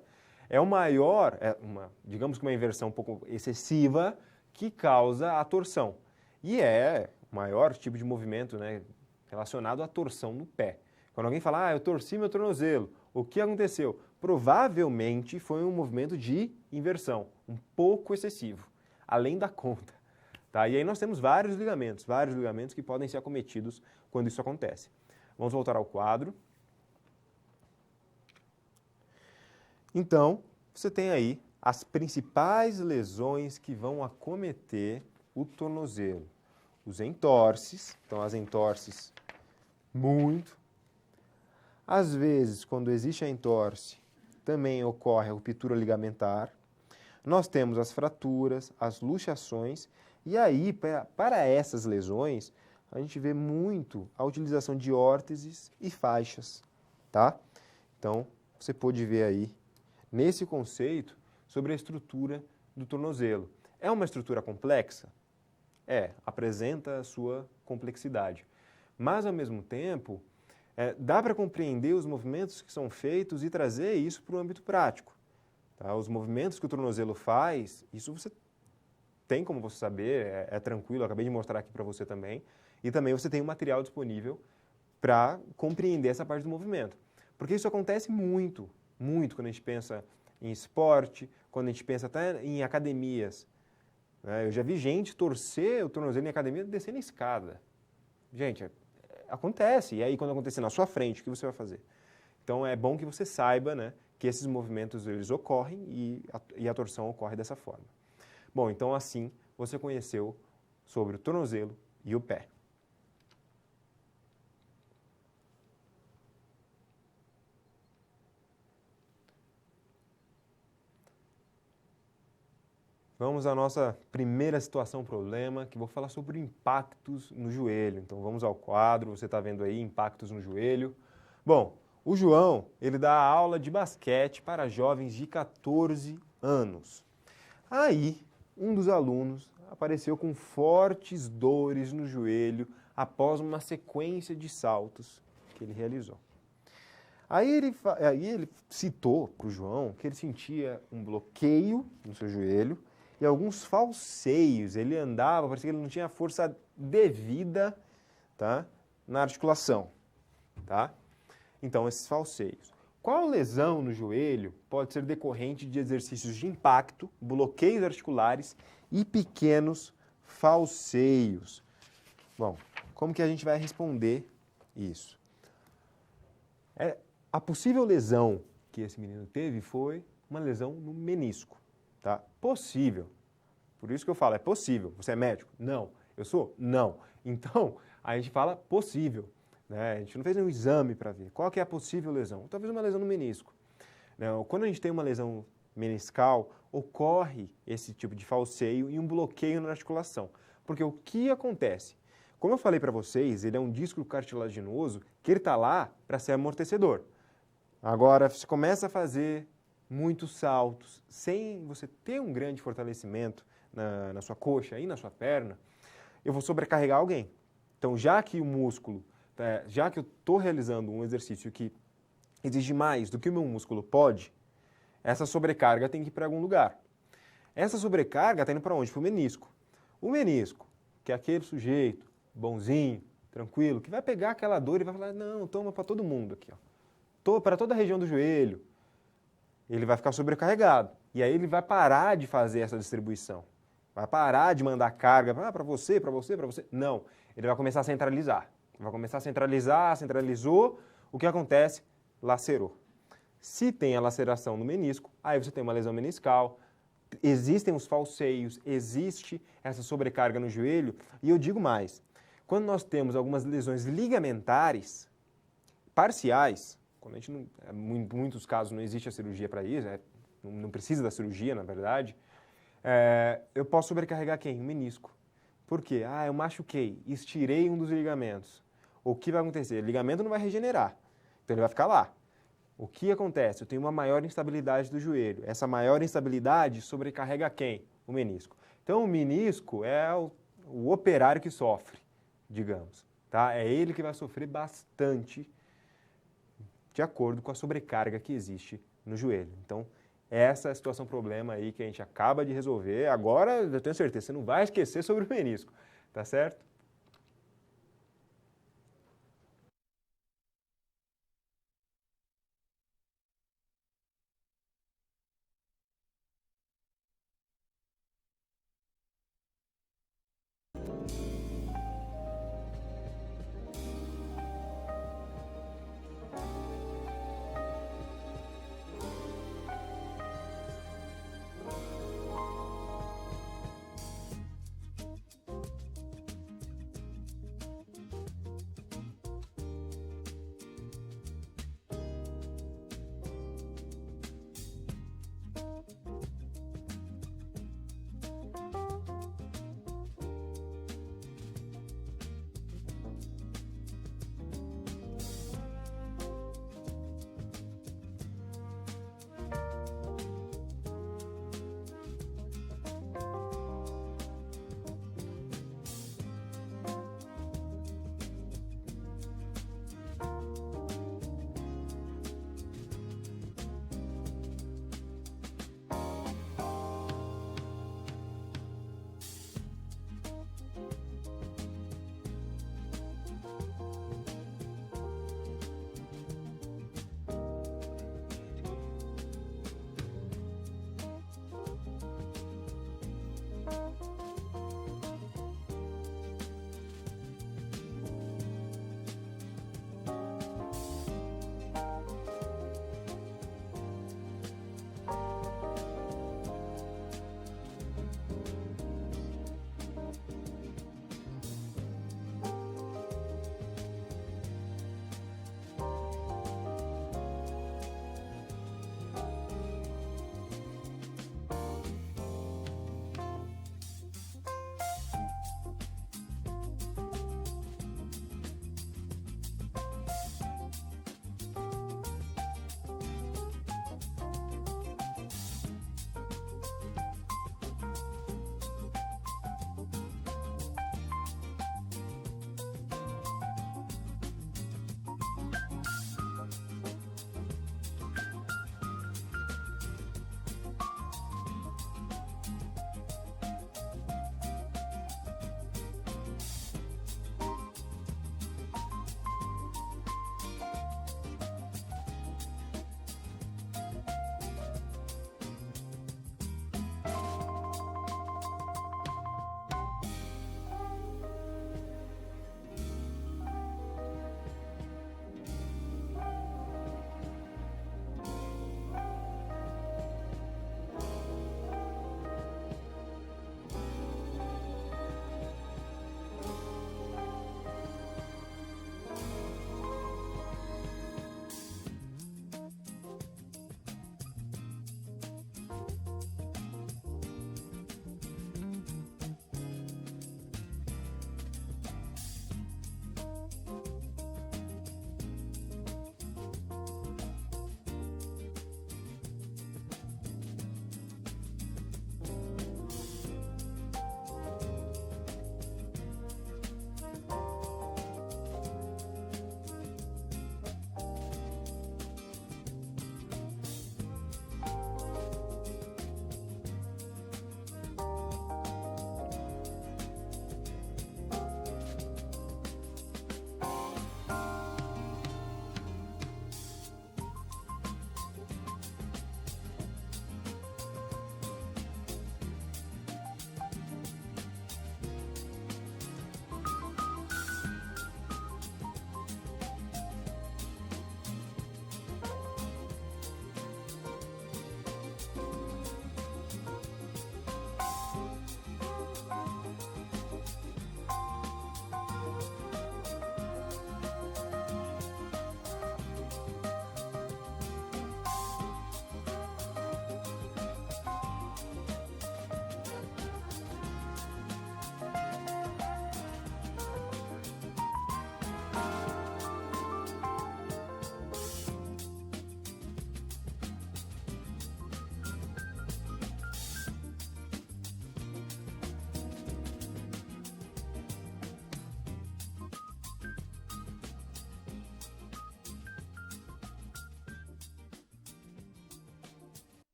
digamos que uma inversão um pouco excessiva que causa a torção. E é o maior tipo de movimento, né, relacionado à torção no pé. Quando alguém fala, eu torci meu tornozelo, o que aconteceu? Provavelmente foi um movimento de inversão, um pouco excessivo, além da conta, Tá? E aí nós temos vários ligamentos que podem ser acometidos quando isso acontece. Vamos voltar ao quadro. Então, você tem aí as principais lesões que vão acometer o tornozelo. Os entorses, então as entorses muito. Às vezes, quando existe a entorse, também ocorre a ruptura ligamentar. Nós temos as fraturas, as luxações, e aí, para essas lesões, a gente vê muito a utilização de órteses e faixas, tá? Então, você pode ver aí, nesse conceito, sobre a estrutura do tornozelo. É uma estrutura complexa? Apresenta a sua complexidade. Mas, ao mesmo tempo, dá para compreender os movimentos que são feitos e trazer isso para o âmbito prático. Tá? Os movimentos que o tornozelo faz, isso você tem como você saber, é tranquilo, eu acabei de mostrar aqui para você também. E também você tem um material disponível para compreender essa parte do movimento. Porque isso acontece muito, muito quando a gente pensa em esporte, quando a gente pensa até em academias. Eu já vi gente torcer o tornozelo em academia descendo a escada. Gente, acontece. E aí, quando acontecer na sua frente, o que você vai fazer? Então, é bom que você saiba, né, que esses movimentos eles ocorrem e a torção ocorre dessa forma. Bom, então assim você conheceu sobre o tornozelo e o pé. Vamos à nossa primeira situação problema, que vou falar sobre impactos no joelho. Então vamos ao quadro, você está vendo aí impactos no joelho. Bom, o João, ele dá aula de basquete para jovens de 14 anos. Aí, um dos alunos apareceu com fortes dores no joelho após uma sequência de saltos que ele realizou. Aí ele citou para o João que ele sentia um bloqueio no seu joelho e alguns falseios. Ele andava, parecia que ele não tinha a força devida, tá, na articulação. Tá? Então, esses falseios. Qual lesão no joelho pode ser decorrente de exercícios de impacto, bloqueios articulares e pequenos falseios? Bom, como que a gente vai responder isso? A possível lesão que esse menino teve foi uma lesão no menisco. Tá? Possível. Por isso que eu falo, é possível. Você é médico? Não. Eu sou? Não. Então, a gente fala possível. A gente não fez nenhum exame para ver qual que é a possível lesão. Talvez uma lesão no menisco. Quando a gente tem uma lesão meniscal, ocorre esse tipo de falseio e um bloqueio na articulação. Porque o que acontece? Como eu falei para vocês, ele é um disco cartilaginoso que ele está lá para ser amortecedor. Agora, você começa a fazer muitos saltos sem você ter um grande fortalecimento na sua coxa e na sua perna, eu vou sobrecarregar alguém. Então, já que o músculo, já que eu estou realizando um exercício que exige mais do que o meu músculo pode, essa sobrecarga tem que ir para algum lugar. Essa sobrecarga está indo para onde? Para o menisco. O menisco, que é aquele sujeito bonzinho, tranquilo, que vai pegar aquela dor e vai falar, não, toma para todo mundo aqui, ó. Para toda a região do joelho. Ele vai ficar sobrecarregado. E aí ele vai parar de fazer essa distribuição. Vai parar de mandar carga para você, para você, para você. Não. Ele vai começar a centralizar. Vai começar a centralizar, centralizou. O que acontece? Lacerou. Se tem a laceração no menisco, aí você tem uma lesão meniscal, existem os falseios, existe essa sobrecarga no joelho. E eu digo mais, quando nós temos algumas lesões ligamentares parciais, quando a gente não, em muitos casos não existe a cirurgia para isso, não precisa da cirurgia, na verdade, eu posso sobrecarregar quem? O menisco. Por quê? Eu machuquei, estirei um dos ligamentos. O que vai acontecer? O ligamento não vai regenerar, então ele vai ficar lá. O que acontece? Eu tenho uma maior instabilidade do joelho. Essa maior instabilidade sobrecarrega quem? O menisco. Então, o menisco é o operário que sofre, digamos. Tá? É ele que vai sofrer bastante de acordo com a sobrecarga que existe no joelho. Então, essa é a situação problema aí que a gente acaba de resolver. Agora, eu tenho certeza, você não vai esquecer sobre o menisco, tá certo?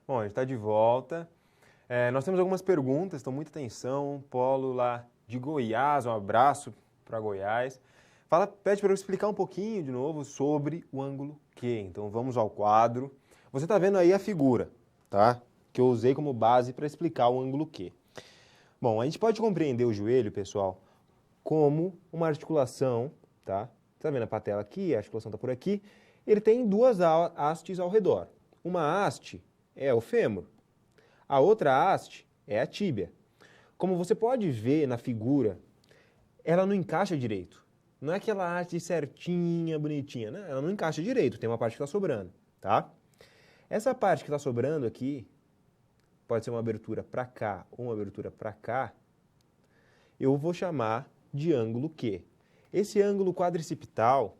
Bom, a gente está de volta. Nós temos algumas perguntas, então muita atenção. Polo lá de Goiás, um abraço para Goiás. Pede para eu explicar um pouquinho de novo sobre o ângulo Q. Então vamos ao quadro. Você está vendo aí a figura, tá? Que eu usei como base para explicar o ângulo Q. Bom, a gente pode compreender o joelho, pessoal, como uma articulação, tá? Tá vendo a patela aqui, a articulação está por aqui. Ele tem duas hastes ao redor. Uma haste é o fêmur, a outra haste é a tíbia. Como você pode ver na figura, ela não encaixa direito. Não é aquela haste certinha, bonitinha, né? Ela não encaixa direito, tem uma parte que está sobrando, tá? Essa parte que está sobrando aqui, pode ser uma abertura para cá ou uma abertura para cá, eu vou chamar de ângulo Q. Esse ângulo quadricipital,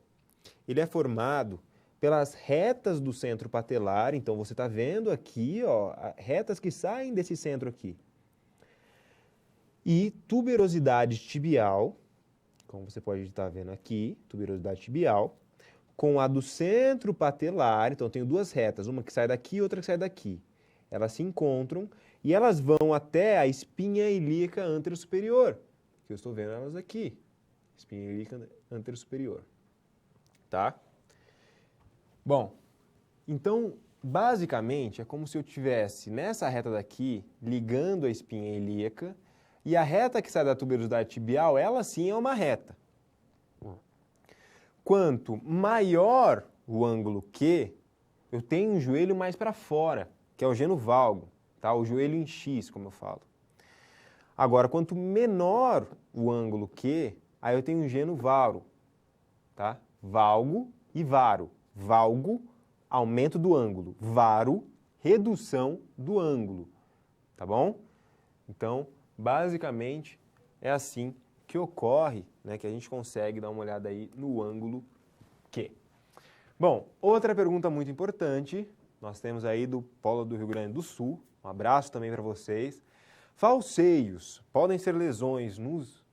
ele é formado pelas retas do centro patelar. Então você está vendo aqui, ó, retas que saem desse centro aqui. E tuberosidade tibial, como você pode estar vendo aqui, tuberosidade tibial, com a do centro patelar. Então eu tenho duas retas, uma que sai daqui e outra que sai daqui. Elas se encontram e elas vão até a espinha ilíaca anterosuperior, que eu estou vendo elas aqui. Espinha ilíaca anterosuperior. Tá? Bom, então, basicamente, é como se eu tivesse nessa reta daqui, ligando a espinha ilíaca, e a reta que sai da tuberosidade tibial, ela sim é uma reta. Quanto maior o ângulo Q, eu tenho um joelho mais para fora, que é o genovalgo, tá? O joelho em X, como eu falo. Agora, quanto menor o ângulo Q, aí eu tenho um geno-varo, tá? Valgo e varo. Valgo, aumento do ângulo. Varo, redução do ângulo. Tá bom? Então, basicamente, é assim que ocorre, né, que a gente consegue dar uma olhada aí no ângulo Q. Bom, outra pergunta muito importante, nós temos aí do Polo do Rio Grande do Sul. Um abraço também para vocês. Falseios podem ser lesões nos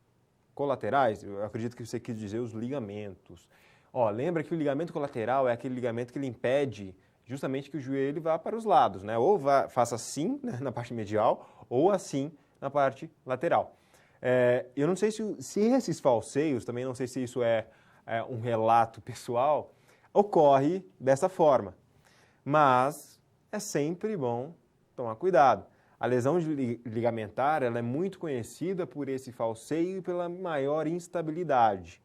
colaterais? Eu acredito que você quis dizer os ligamentos. Ó, lembra que o ligamento colateral é aquele ligamento que ele impede justamente que o joelho vá para os lados, né? Ou faça assim, né, na parte medial, ou assim na parte lateral. Eu não sei se esses falseios, também não sei se isso é um relato pessoal, ocorre dessa forma. Mas é sempre bom tomar cuidado. A lesão ligamentar ela é muito conhecida por esse falseio e pela maior instabilidade.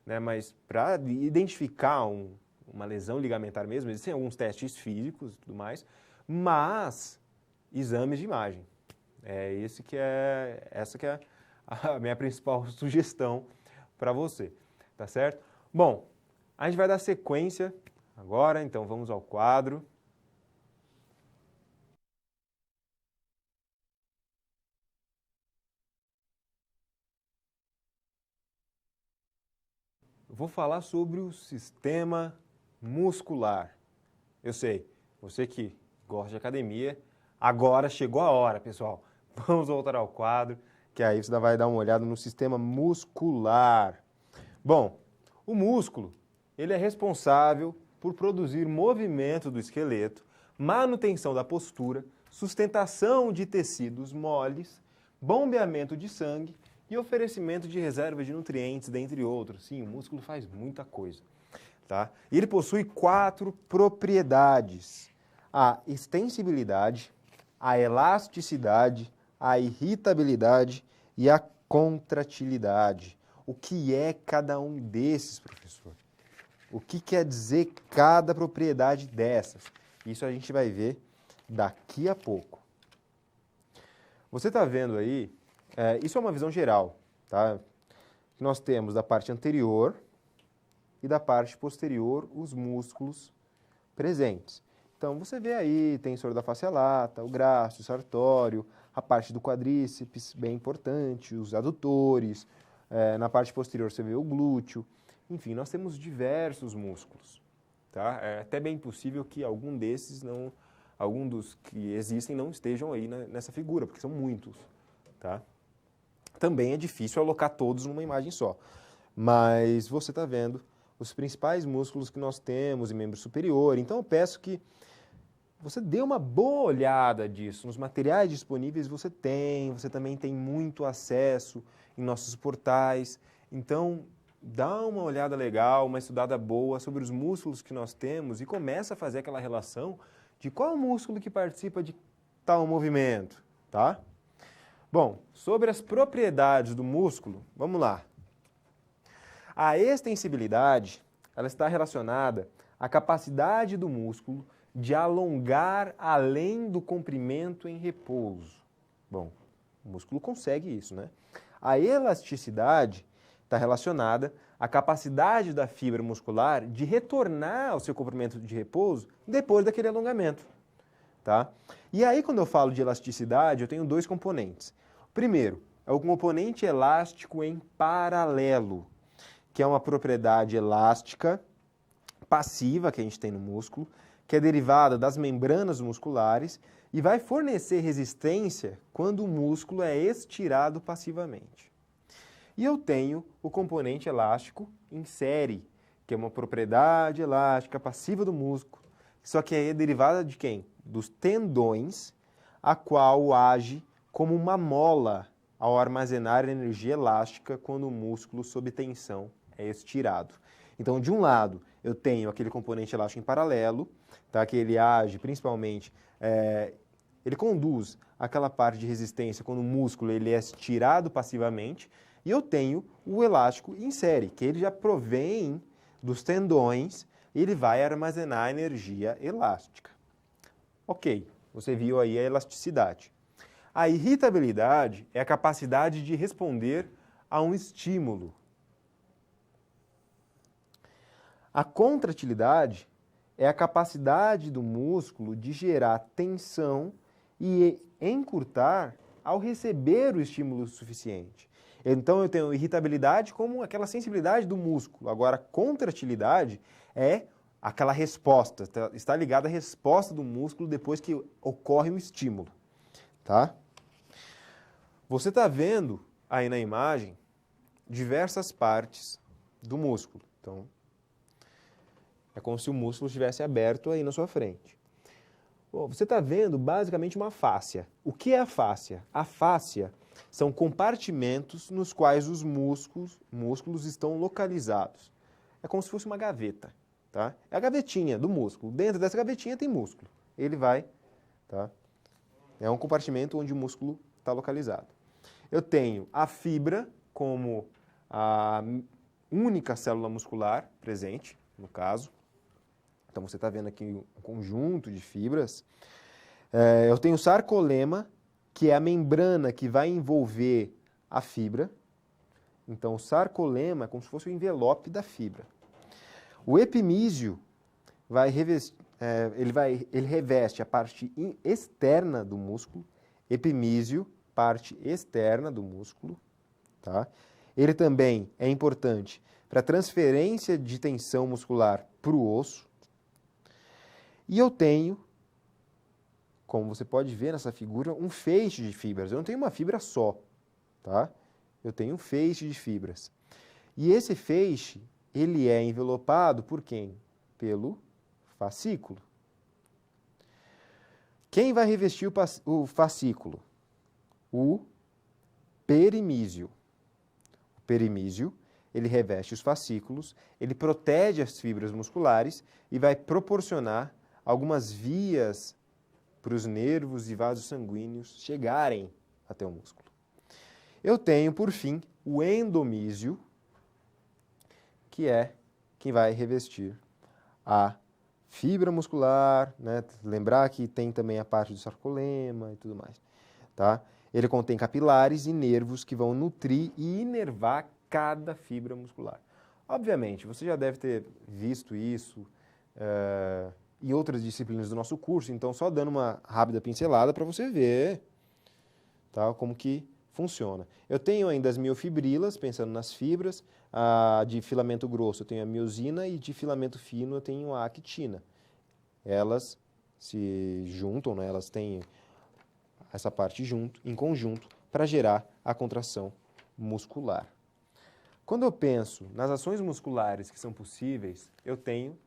Né? Mas para identificar uma lesão ligamentar mesmo, existem alguns testes físicos e tudo mais, mas exames de imagem. Essa que é a minha principal sugestão para você, tá certo? Bom, a gente vai dar sequência agora, então vamos ao quadro. Vou falar sobre o sistema muscular. Eu sei, você que gosta de academia, agora chegou a hora, pessoal. Vamos voltar ao quadro, que aí você vai dar uma olhada no sistema muscular. Bom, o músculo, ele é responsável por produzir movimento do esqueleto, manutenção da postura, sustentação de tecidos moles, bombeamento de sangue e oferecimento de reserva de nutrientes, dentre outros. Sim, o músculo faz muita coisa. Tá? E ele possui 4 propriedades: a extensibilidade, a elasticidade, a irritabilidade e a contratilidade. O que é cada um desses, professor? O que quer dizer cada propriedade dessas? Isso a gente vai ver daqui a pouco. Você está vendo aí, isso é uma visão geral, tá? Nós temos da parte anterior e da parte posterior os músculos presentes. Então você vê aí, tensor da face lata, o grácil, o sartório, a parte do quadríceps, bem importante, os adutores, na parte posterior você vê o glúteo. Enfim, nós temos diversos músculos, tá? É até bem possível que algum dos que existem não estejam aí nessa figura, porque são muitos, tá? Também é difícil alocar todos numa imagem só, mas você está vendo os principais músculos que nós temos em membro superior. Então eu peço que você dê uma boa olhada disso. Nos materiais disponíveis você também tem muito acesso em nossos portais. Então, dá uma olhada legal, uma estudada boa sobre os músculos que nós temos e começa a fazer aquela relação de qual músculo que participa de tal movimento, tá? Bom, sobre as propriedades do músculo, vamos lá. A extensibilidade, ela está relacionada à capacidade do músculo de alongar além do comprimento em repouso. Bom, o músculo consegue isso, né? A elasticidade está relacionada à capacidade da fibra muscular de retornar ao seu comprimento de repouso depois daquele alongamento, tá? E aí, quando eu falo de elasticidade, eu tenho dois componentes. Primeiro, é o componente elástico em paralelo, que é uma propriedade elástica passiva que a gente tem no músculo, que é derivada das membranas musculares e vai fornecer resistência quando o músculo é estirado passivamente. E eu tenho o componente elástico em série, que é uma propriedade elástica passiva do músculo, só que é derivada de quem? Dos tendões, a qual age como uma mola ao armazenar energia elástica quando o músculo sob tensão é estirado. Então, de um lado, eu tenho aquele componente elástico em paralelo, tá? Que ele age principalmente, ele conduz aquela parte de resistência quando o músculo ele é estirado passivamente, e eu tenho o elástico em série, que ele já provém dos tendões e ele vai armazenar energia elástica. Ok, você viu aí a elasticidade. A irritabilidade é a capacidade de responder a um estímulo. A contratilidade é a capacidade do músculo de gerar tensão e encurtar ao receber o estímulo suficiente. Então eu tenho irritabilidade como aquela sensibilidade do músculo. Agora, a contratilidade é aquela resposta, está ligada à resposta do músculo depois que ocorre um estímulo, tá? Você está vendo aí na imagem diversas partes do músculo. Então, é como se o músculo estivesse aberto aí na sua frente. Bom, você está vendo basicamente uma fáscia. O que é a fáscia? A fáscia são compartimentos nos quais os músculos estão localizados. É como se fosse uma gaveta, tá? É a gavetinha do músculo. Dentro dessa gavetinha tem músculo. Ele vai, tá? É um compartimento onde o músculo está localizado. Eu tenho a fibra como a única célula muscular presente, no caso. Então, você está vendo aqui um conjunto de fibras. Eu tenho o sarcolema, que é a membrana que vai envolver a fibra. Então, o sarcolema é como se fosse o envelope da fibra. O epimísio ele reveste a parte externa do músculo. Epimísio, parte externa do músculo. Tá? Ele também é importante para a transferência de tensão muscular para o osso. E eu tenho, como você pode ver nessa figura, um feixe de fibras. Eu não tenho uma fibra só, tá? Eu tenho um feixe de fibras. E esse feixe, ele é envelopado por quem? Pelo fascículo. Quem vai revestir o fascículo? O perimísio. O perimísio, ele reveste os fascículos, ele protege as fibras musculares e vai proporcionar algumas vias para os nervos e vasos sanguíneos chegarem até o músculo. Eu tenho, por fim, o endomísio, que é quem vai revestir a fibra muscular, né? Lembrar que tem também a parte do sarcolema e tudo mais, tá? Ele contém capilares e nervos que vão nutrir e inervar cada fibra muscular. Obviamente, você já deve ter visto isso em outras disciplinas do nosso curso, então só dando uma rápida pincelada para você ver, tá, como que funciona. Eu tenho ainda as miofibrilas, pensando nas fibras, de filamento grosso eu tenho a miosina e de filamento fino eu tenho a actina. Elas se juntam, né, elas têm essa parte em conjunto para gerar a contração muscular. Quando eu penso nas ações musculares que são possíveis, eu tenho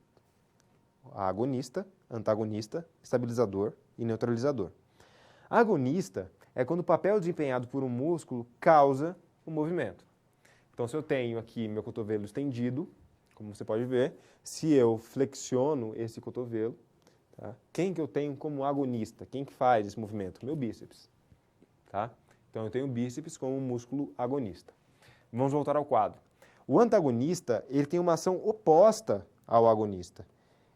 a agonista, antagonista, estabilizador e neutralizador. Agonista é quando o papel desempenhado por um músculo causa o movimento. Então, se eu tenho aqui meu cotovelo estendido, como você pode ver, se eu flexiono esse cotovelo, tá? Quem que eu tenho como agonista? Quem que faz esse movimento? Meu bíceps. Tá? Então, eu tenho o bíceps como um músculo agonista. Vamos voltar ao quadro. O antagonista, ele tem uma ação oposta ao agonista.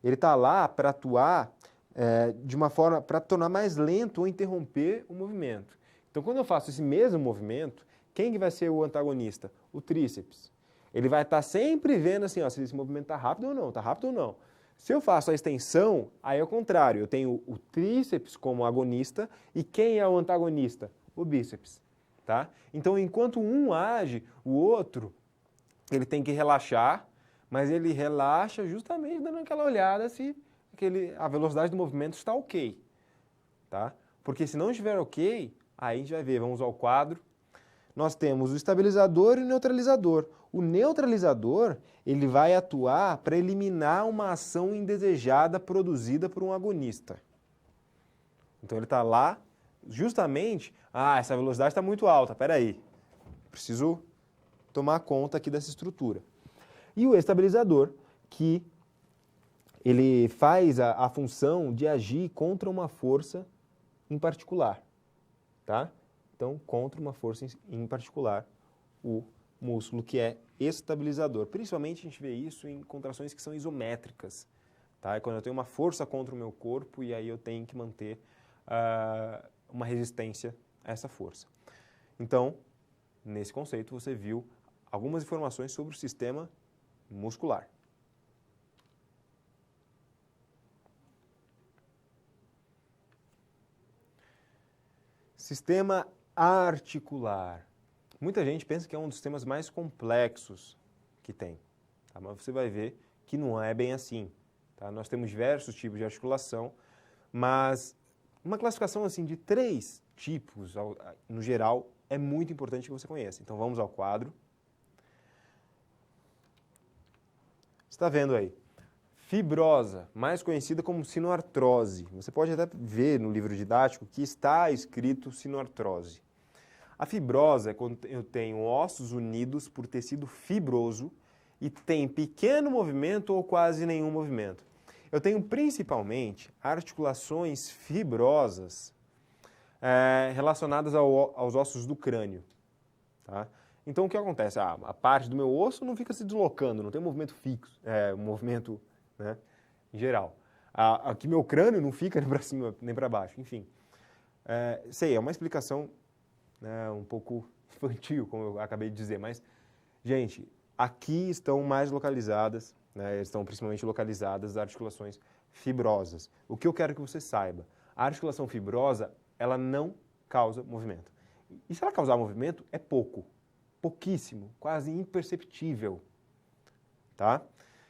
Ele está lá para atuar de uma forma, para tornar mais lento ou interromper o movimento. Então, quando eu faço esse mesmo movimento, quem que vai ser o antagonista? O tríceps. Ele vai estar sempre vendo assim, ó, se esse movimento está rápido ou não, está rápido ou não. Se eu faço a extensão, aí é o contrário. Eu tenho o tríceps como agonista e quem é o antagonista? O bíceps. Tá? Então, enquanto um age, o outro ele tem que relaxar, mas ele relaxa justamente dando aquela olhada se a velocidade do movimento está ok. Tá? Porque se não estiver ok, aí a gente vai ver, vamos ao quadro. Nós temos o estabilizador e o neutralizador. O neutralizador, ele vai atuar para eliminar uma ação indesejada produzida por um agonista. Então ele está lá justamente, essa velocidade está muito alta, espera aí, preciso tomar conta aqui dessa estrutura. E o estabilizador, que ele faz a função de agir contra uma força em particular, tá? Então, contra uma força em particular, o músculo que é estabilizador. Principalmente a gente vê isso em contrações que são isométricas, tá? É quando eu tenho uma força contra o meu corpo e aí eu tenho que manter uma resistência a essa força. Então, nesse conceito, você viu algumas informações sobre o sistema muscular. Sistema articular. Muita gente pensa que é um dos sistemas mais complexos que tem, tá? Mas você vai ver que não é bem assim. Tá? Nós temos diversos tipos de articulação, mas uma classificação assim de 3 tipos, no geral, é muito importante que você conheça. Então vamos ao quadro. Você está vendo aí? Fibrosa, mais conhecida como sinoartrose. Você pode até ver no livro didático que está escrito sinoartrose. A fibrosa é quando eu tenho ossos unidos por tecido fibroso e tem pequeno movimento ou quase nenhum movimento. Eu tenho principalmente articulações fibrosas relacionadas aos ossos do crânio. Tá? Então o que acontece? A parte do meu osso não fica se deslocando, não tem um movimento fixo, um movimento, né, em geral. Aqui meu crânio não fica nem para cima nem para baixo, enfim. Sei, é uma explicação, né, um pouco infantil, como eu acabei de dizer, mas, gente, aqui estão mais localizadas, né, estão principalmente localizadas as articulações fibrosas. O que eu quero que você saiba? A articulação fibrosa, ela não causa movimento. E se ela causar movimento, é pouco, pouquíssimo, quase imperceptível, tá?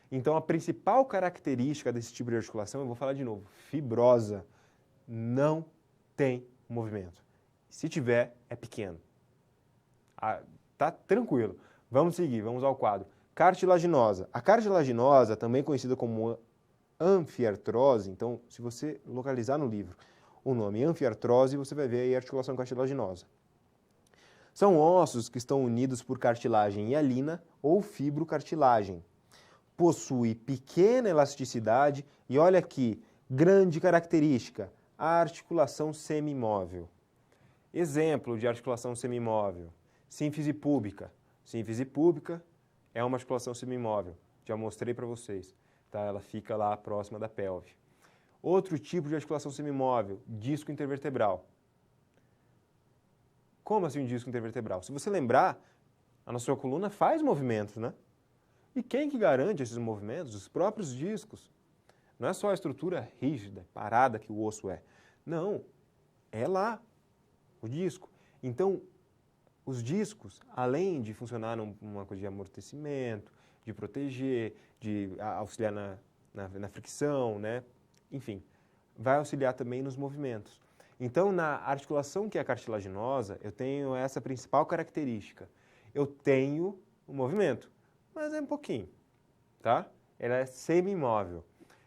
Então, a principal característica desse tipo de articulação, eu vou falar de novo, fibrosa, não tem movimento. Se tiver, é pequeno. Tá tranquilo. Vamos seguir, vamos ao quadro. Cartilaginosa. A cartilaginosa, também conhecida como anfiartrose, então, se você localizar no livro o nome anfiartrose, você vai ver aí a articulação cartilaginosa. São ossos que estão unidos por cartilagem hialina ou fibrocartilagem. Possui pequena elasticidade e olha aqui, grande característica, a articulação semimóvel. Exemplo de articulação semimóvel, sínfise púbica. Sínfise púbica é uma articulação semimóvel, já mostrei para vocês, tá? Ela fica lá próxima da pelve. Outro tipo de articulação semimóvel, disco intervertebral. Como assim um disco intervertebral? Se você lembrar, a nossa coluna faz movimentos, né? E quem que garante esses movimentos? Os próprios discos. Não é só a estrutura rígida, parada que o osso é. Não, é lá, o disco. Então, os discos, além de funcionar numa coisa de amortecimento, de proteger, de auxiliar na fricção, né? Enfim, vai auxiliar também nos movimentos. Então, na articulação que é cartilaginosa, eu tenho essa principal característica. Eu tenho o movimento, mas é um pouquinho, tá? Ela é semi-imóvel.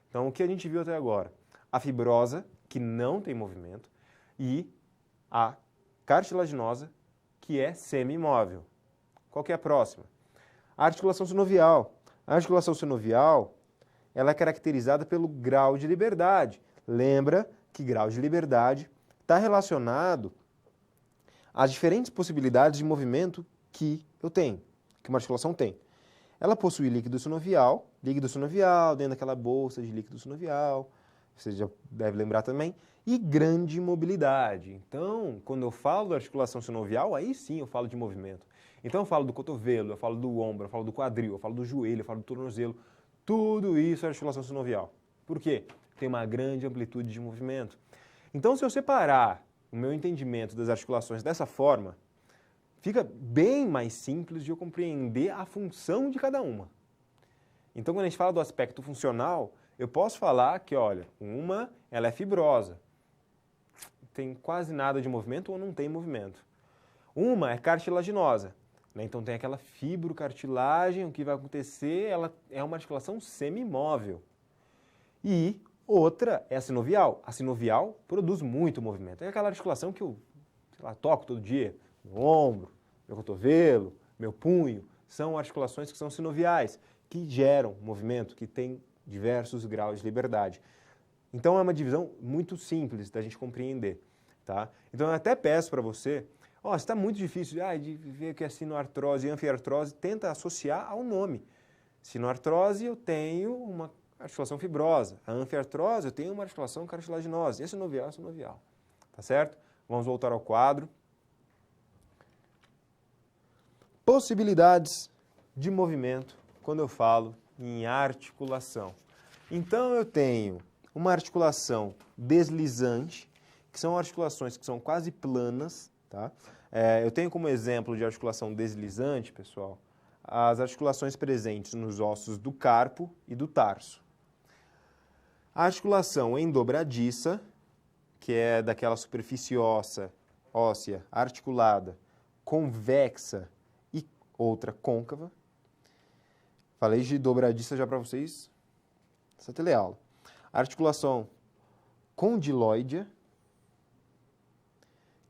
Então, o que a gente viu até agora? a fibrosa, que não tem movimento, e a cartilaginosa, que é semi-imóvel. Qual que é a próxima? A articulação sinovial. A articulação sinovial, ela é caracterizada pelo grau de liberdade. Lembra que grau de liberdade está relacionado às diferentes possibilidades de movimento que eu tenho, que uma articulação tem. Ela possui líquido sinovial dentro daquela bolsa de líquido sinovial, você já deve lembrar também, e grande mobilidade. Então, quando eu falo da articulação sinovial, aí sim eu falo de movimento. Então eu falo do cotovelo, eu falo do ombro, eu falo do quadril, eu falo do joelho, eu falo do tornozelo. Tudo isso é articulação sinovial. Por quê? Tem uma grande amplitude de movimento. Então, se eu separar o meu entendimento das articulações dessa forma, fica bem mais simples de eu compreender a função de cada uma. Então, quando a gente fala do aspecto funcional, eu posso falar que, olha, ela é fibrosa, tem quase nada de movimento ou não tem movimento. Uma é cartilaginosa, né? Então tem aquela fibrocartilagem, o que vai acontecer, ela é uma articulação semi-imóvel. E outra é a sinovial. A sinovial produz muito movimento. É aquela articulação que eu, toco todo dia, meu ombro, meu cotovelo, meu punho, são articulações que são sinoviais, que geram movimento, que têm diversos graus de liberdade. Então é uma divisão muito simples da gente compreender, tá? Então eu até peço para você, se está muito difícil de ver o que é sinoartrose e anfiartrose, tenta associar ao nome. Sinoartrose eu tenho uma articulação fibrosa, a anfiartrose eu tenho uma articulação cartilaginosa, e a sinovial é sinovial, tá certo? Vamos voltar ao quadro. Possibilidades de movimento quando eu falo em articulação. Então eu tenho uma articulação deslizante, que são articulações que são quase planas, tá? Eu tenho como exemplo de articulação deslizante, pessoal, as articulações presentes nos ossos do carpo e do tarso. A articulação endobradiça, que é daquela superfície óssea articulada, convexa e outra côncava. Falei de dobradiça já para vocês nessa teleaula. A articulação condilóidea,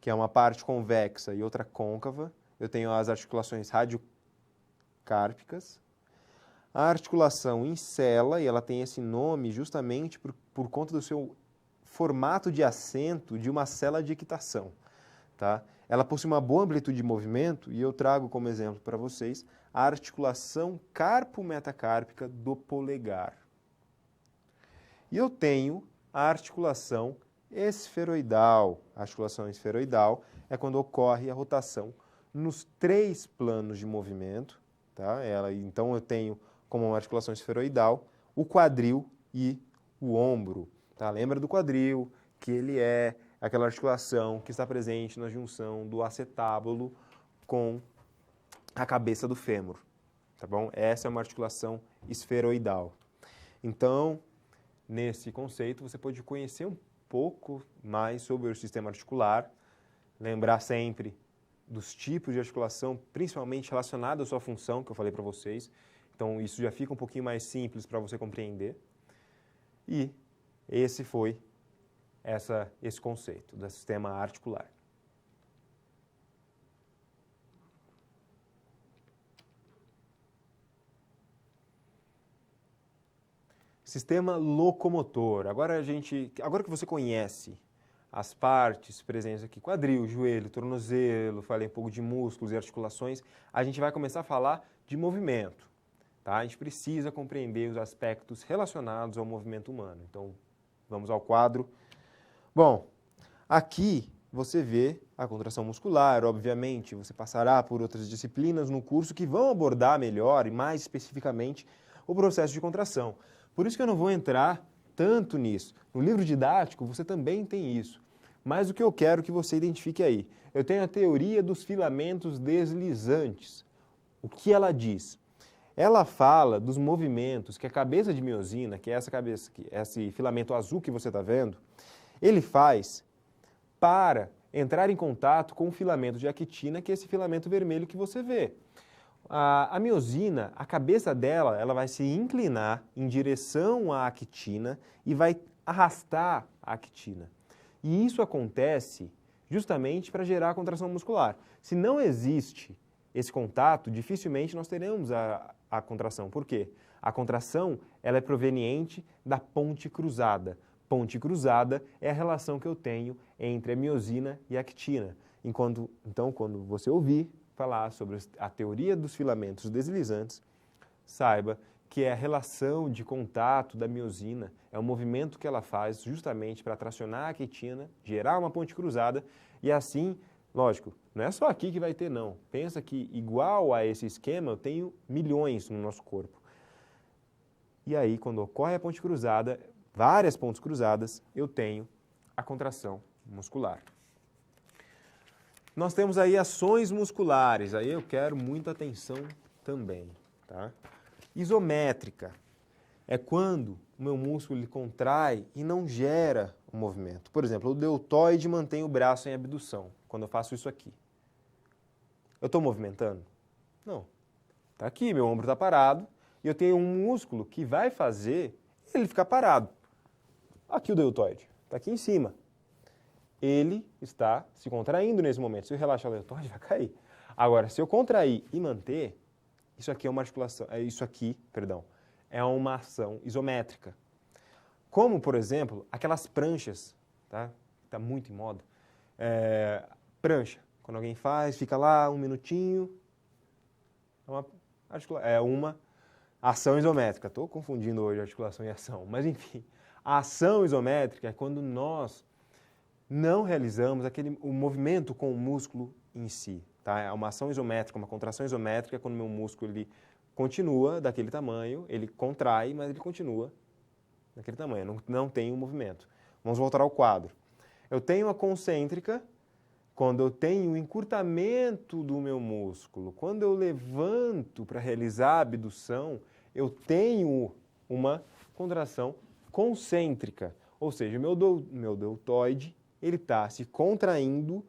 que é uma parte convexa e outra côncava. Eu tenho as articulações radiocárpicas. A articulação em cela, e ela tem esse nome justamente por conta do seu formato de assento de uma cela de equitação, tá? Ela possui uma boa amplitude de movimento e eu trago como exemplo para vocês a articulação carpo-metacárpica do polegar. E eu tenho a articulação esferoidal. A articulação esferoidal é quando ocorre a rotação nos 3 planos de movimento, tá? Então eu tenho como uma articulação esferoidal o quadril e o ombro, tá? Lembra do quadril, que ele é aquela articulação que está presente na junção do acetábulo com a cabeça do fêmur, tá bom? Essa é uma articulação esferoidal. Então, nesse conceito, você pode conhecer um pouco mais sobre o sistema articular, lembrar sempre dos tipos de articulação, principalmente relacionados à sua função, que eu falei para vocês. Então, isso já fica um pouquinho mais simples para você compreender. E esse foi esse conceito do sistema articular. Sistema locomotor. Agora que você conhece as partes presentes aqui, quadril, joelho, tornozelo, falei um pouco de músculos e articulações, a gente vai começar a falar de movimento, tá? A gente precisa compreender os aspectos relacionados ao movimento humano. Então, vamos ao quadro. Bom, aqui você vê a contração muscular, obviamente, você passará por outras disciplinas no curso que vão abordar melhor e mais especificamente o processo de contração. Por isso que eu não vou entrar tanto nisso. No livro didático você também tem isso. Mas o que eu quero que você identifique aí? Eu tenho a teoria dos filamentos deslizantes. O que ela diz? Ela fala dos movimentos que a cabeça de miosina, que é essa cabeça aqui, esse filamento azul que você está vendo, ele faz para entrar em contato com o filamento de actina, que é esse filamento vermelho que você vê. A miosina, a cabeça dela, ela vai se inclinar em direção à actina e vai arrastar a actina. E isso acontece justamente para gerar a contração muscular. Se não existe esse contato, dificilmente nós teremos a contração. Por quê? A contração ela é proveniente da ponte cruzada. Ponte cruzada é a relação que eu tenho entre a miosina e a actina. Então, quando você ouvir falar sobre a teoria dos filamentos deslizantes, saiba que é a relação de contato da miosina, é o movimento que ela faz justamente para tracionar a actina, gerar uma ponte cruzada e assim, lógico, não é só aqui que vai ter não. Pensa que igual a esse esquema eu tenho milhões no nosso corpo. E aí, quando ocorre a ponte cruzada, várias pontes cruzadas, eu tenho a contração muscular. Nós temos aí ações musculares, aí eu quero muita atenção também, tá? Isométrica é quando o meu músculo ele contrai e não gera o movimento. Por exemplo, o deltoide mantém o braço em abdução, quando eu faço isso aqui. Eu estou movimentando? Não. Está aqui, meu ombro está parado e eu tenho um músculo que vai fazer ele ficar parado. Aqui o deltoide, está aqui em cima. Ele está se contraindo nesse momento. Se eu relaxar o deltoide, vai cair. Agora, se eu contrair e manter, isso aqui é uma articulação, é uma ação isométrica. Como, por exemplo, aquelas pranchas, tá? Está muito em moda. Prancha, quando alguém faz, fica lá um minutinho. É uma ação isométrica. Estou confundindo hoje articulação e ação, mas enfim. A ação isométrica é quando nós não realizamos o movimento com o músculo em si. Tá? É uma ação isométrica, uma contração isométrica, quando o meu músculo ele continua daquele tamanho, ele contrai, mas ele continua daquele tamanho, não tem um movimento. Vamos voltar ao quadro. Eu tenho a concêntrica, quando eu tenho o encurtamento do meu músculo. Quando eu levanto para realizar a abdução, eu tenho uma contração concêntrica, ou seja, o meu deltoide ele está se contraindo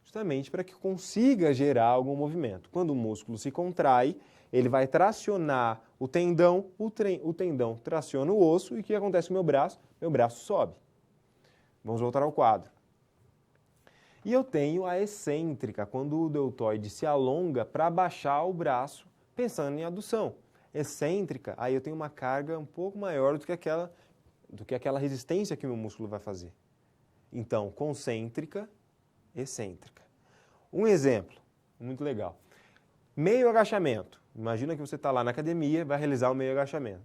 justamente para que consiga gerar algum movimento. Quando o músculo se contrai, ele vai tracionar o tendão tendão traciona o osso e o que acontece com o meu braço? Meu braço sobe. Vamos voltar ao quadro. E eu tenho a excêntrica, quando o deltoide se alonga para baixar o braço, pensando em adução. Excêntrica, aí eu tenho uma carga um pouco maior do que aquela resistência que o meu músculo vai fazer. Então, concêntrica, excêntrica. Um exemplo, muito legal. Meio agachamento. Imagina que você está lá na academia e vai realizar o meio agachamento.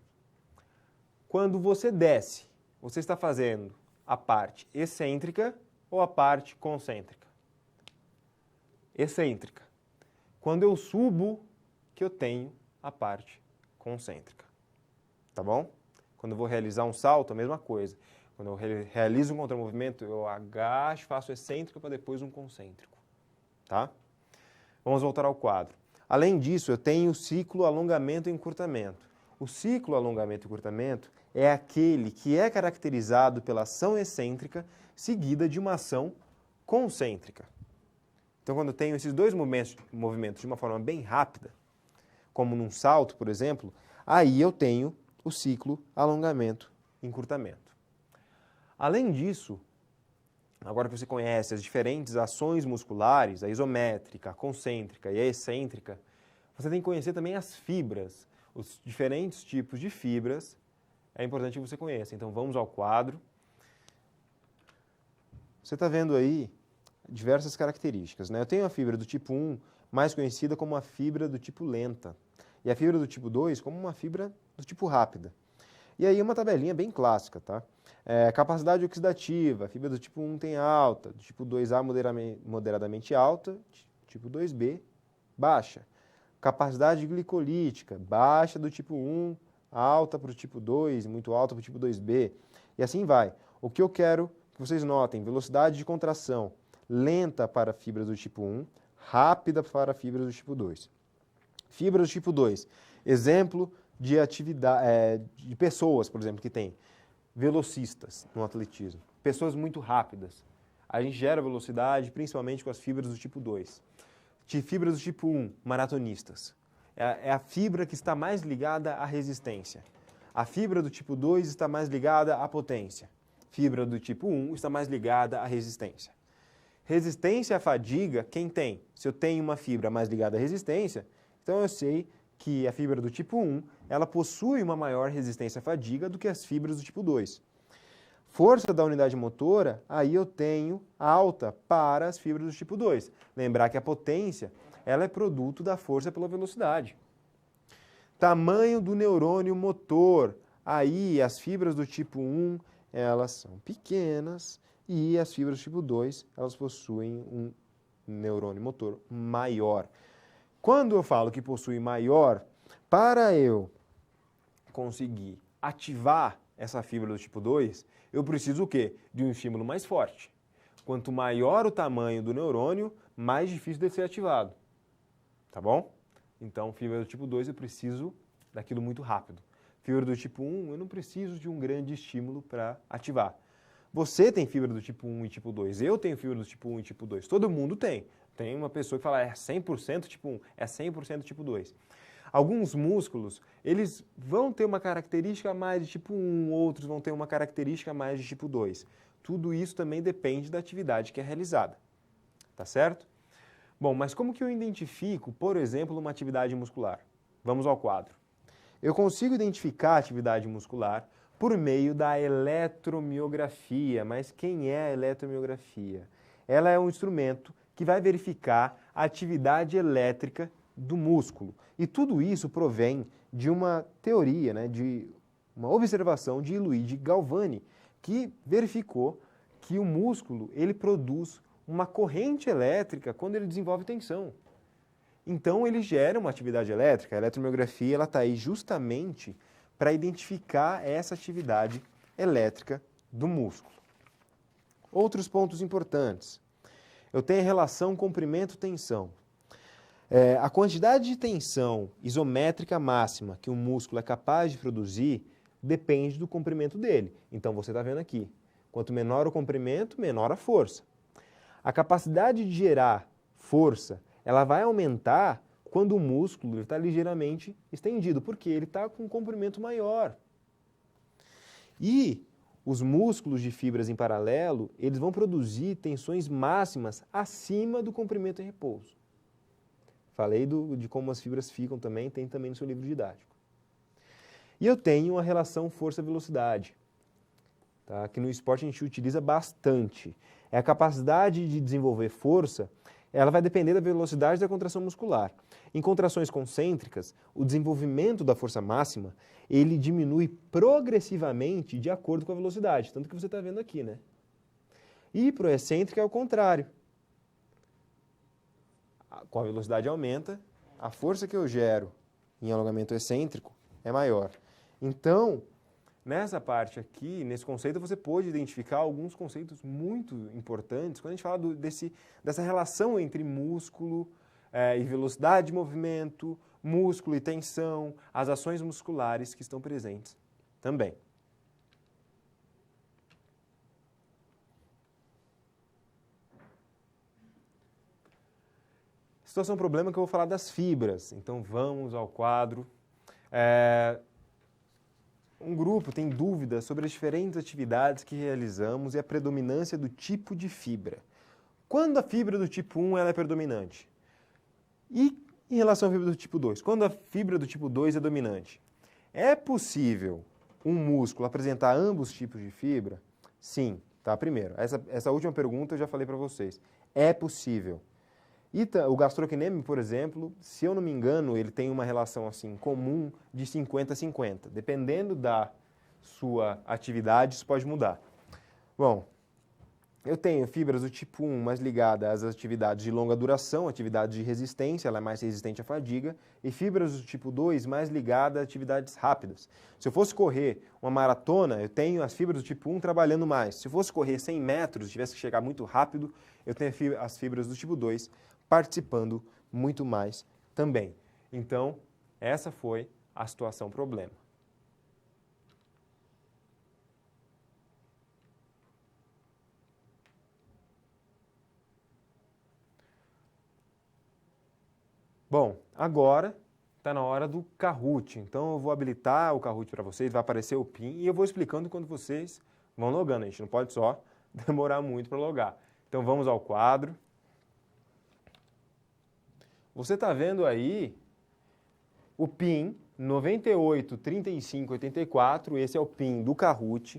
Quando você desce, você está fazendo a parte excêntrica ou a parte concêntrica? Excêntrica. Quando eu subo, que eu tenho a parte concêntrica. Tá bom? Quando eu vou realizar um salto, a mesma coisa. Quando eu realizo um contramovimento, eu agacho, faço excêntrico para depois um concêntrico. Tá? Vamos voltar ao quadro. Além disso, eu tenho o ciclo alongamento e encurtamento. O ciclo alongamento e encurtamento é aquele que é caracterizado pela ação excêntrica seguida de uma ação concêntrica. Então, quando eu tenho esses dois movimentos de uma forma bem rápida, como num salto, por exemplo, aí eu tenho o ciclo alongamento e encurtamento. Além disso, agora que você conhece as diferentes ações musculares, a isométrica, a concêntrica e a excêntrica, você tem que conhecer também as fibras, os diferentes tipos de fibras, é importante que você conheça. Então vamos ao quadro. Você está vendo aí diversas características, né? Eu tenho a fibra do tipo 1, mais conhecida como a fibra do tipo lenta, e a fibra do tipo 2 como uma fibra do tipo rápida. E aí uma tabelinha bem clássica, tá? Capacidade oxidativa, a fibra do tipo 1 tem alta, do tipo 2A moderadamente alta, tipo 2B baixa. Capacidade glicolítica, baixa do tipo 1, alta para o tipo 2, muito alta para o tipo 2B. E assim vai. O que eu quero que vocês notem, velocidade de contração, lenta para fibras do tipo 1, rápida para fibras do tipo 2. Fibras do tipo 2, exemplo de atividade, de pessoas, por exemplo, que tem velocistas no atletismo, pessoas muito rápidas. A gente gera velocidade principalmente com as fibras do tipo 2. De fibras do tipo 1, maratonistas. É a fibra que está mais ligada à resistência. A fibra do tipo 2 está mais ligada à potência. Fibra do tipo 1 está mais ligada à resistência. Resistência à fadiga, quem tem? Se eu tenho uma fibra mais ligada à resistência, então eu sei que a fibra do tipo 1, ela possui uma maior resistência à fadiga do que as fibras do tipo 2. Força da unidade motora, aí eu tenho alta para as fibras do tipo 2. Lembrar que a potência, ela é produto da força pela velocidade. Tamanho do neurônio motor, aí as fibras do tipo 1, elas são pequenas e as fibras do tipo 2, elas possuem um neurônio motor maior. Quando eu falo que possui maior, para eu conseguir ativar essa fibra do tipo 2, eu preciso o quê? De um estímulo mais forte. Quanto maior o tamanho do neurônio, mais difícil de ser ativado. Tá bom? Então, fibra do tipo 2 eu preciso daquilo muito rápido. Fibra do tipo 1 eu não preciso de um grande estímulo para ativar. Você tem fibra do tipo 1 e tipo 2, eu tenho fibra do tipo 1 e tipo 2, todo mundo tem. Tem uma pessoa que fala é 100% tipo 1, é 100% tipo 2. Alguns músculos, eles vão ter uma característica mais de tipo 1, outros vão ter uma característica mais de tipo 2. Tudo isso também depende da atividade que é realizada. Tá certo? Bom, mas como que eu identifico, por exemplo, uma atividade muscular? Vamos ao quadro. Eu consigo identificar a atividade muscular por meio da eletromiografia. Mas quem é a eletromiografia? Ela é um instrumento que vai verificar a atividade elétrica do músculo. E tudo isso provém de uma teoria, de uma observação de Luigi Galvani, que verificou que o músculo ele produz uma corrente elétrica quando ele desenvolve tensão. Então ele gera uma atividade elétrica. A eletromiografia está aí justamente para identificar essa atividade elétrica do músculo. Outros pontos importantes. Eu tenho a relação comprimento-tensão. A quantidade de tensão isométrica máxima que o músculo é capaz de produzir depende do comprimento dele. Então você está vendo aqui, quanto menor o comprimento, menor a força. A capacidade de gerar força, ela vai aumentar quando o músculo está ligeiramente estendido, porque ele está com um comprimento maior. E os músculos de fibras em paralelo, eles vão produzir tensões máximas acima do comprimento em repouso. Falei de como as fibras ficam também, tem também no seu livro didático. E eu tenho a relação força-velocidade, tá? Que no esporte a gente utiliza bastante. É a capacidade de desenvolver força, ela vai depender da velocidade da contração muscular. Em contrações concêntricas, o desenvolvimento da força máxima, ele diminui progressivamente de acordo com a velocidade, tanto que você está vendo aqui, né? E para o excêntrico é o contrário. Com a velocidade aumenta, a força que eu gero em alongamento excêntrico é maior. Então, nessa parte aqui, nesse conceito, você pode identificar alguns conceitos muito importantes quando a gente fala dessa relação entre músculo e velocidade de movimento, músculo e tensão, as ações musculares que estão presentes também. Situação problema que eu vou falar das fibras. Então vamos ao quadro. Um grupo tem dúvidas sobre as diferentes atividades que realizamos e a predominância do tipo de fibra. Quando a fibra do tipo 1 ela é predominante? E em relação à fibra do tipo 2? Quando a fibra do tipo 2 é dominante? É possível um músculo apresentar ambos tipos de fibra? Sim, tá? Primeiro, essa última pergunta eu já falei para vocês. É possível. O gastrocnêmio, por exemplo, se eu não me engano, ele tem uma relação assim comum de 50-50. Dependendo da sua atividade, isso pode mudar. Bom, eu tenho fibras do tipo 1 mais ligadas às atividades de longa duração, atividades de resistência, ela é mais resistente à fadiga, e fibras do tipo 2 mais ligadas a atividades rápidas. Se eu fosse correr uma maratona, eu tenho as fibras do tipo 1 trabalhando mais. Se eu fosse correr 100 metros, tivesse que chegar muito rápido, eu tenho as fibras do tipo 2 participando muito mais também. Então, essa foi a situação problema. Bom, agora está na hora do Kahoot. Então eu vou habilitar o Kahoot para vocês, vai aparecer o PIN e eu vou explicando quando vocês vão logando, a gente não pode só demorar muito para logar. Então vamos ao quadro. Você está vendo aí o PIN 983584, esse é o PIN do Kahoot.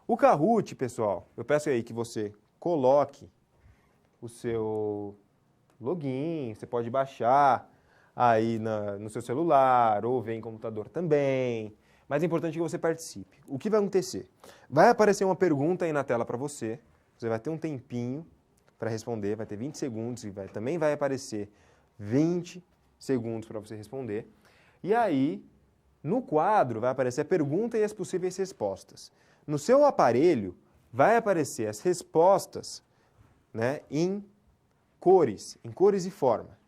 O Kahoot, pessoal, eu peço aí que você coloque o seu login, você pode baixar aí no seu celular ou ver em computador também, mas é importante que você participe. O que vai acontecer? Vai aparecer uma pergunta aí na tela para você, você vai ter um tempinho para responder, vai ter 20 segundos e também vai aparecer 20 segundos para você responder. E aí, no quadro, vai aparecer a pergunta e as possíveis respostas. No seu aparelho, vai aparecer as respostas, né, em cores e forma.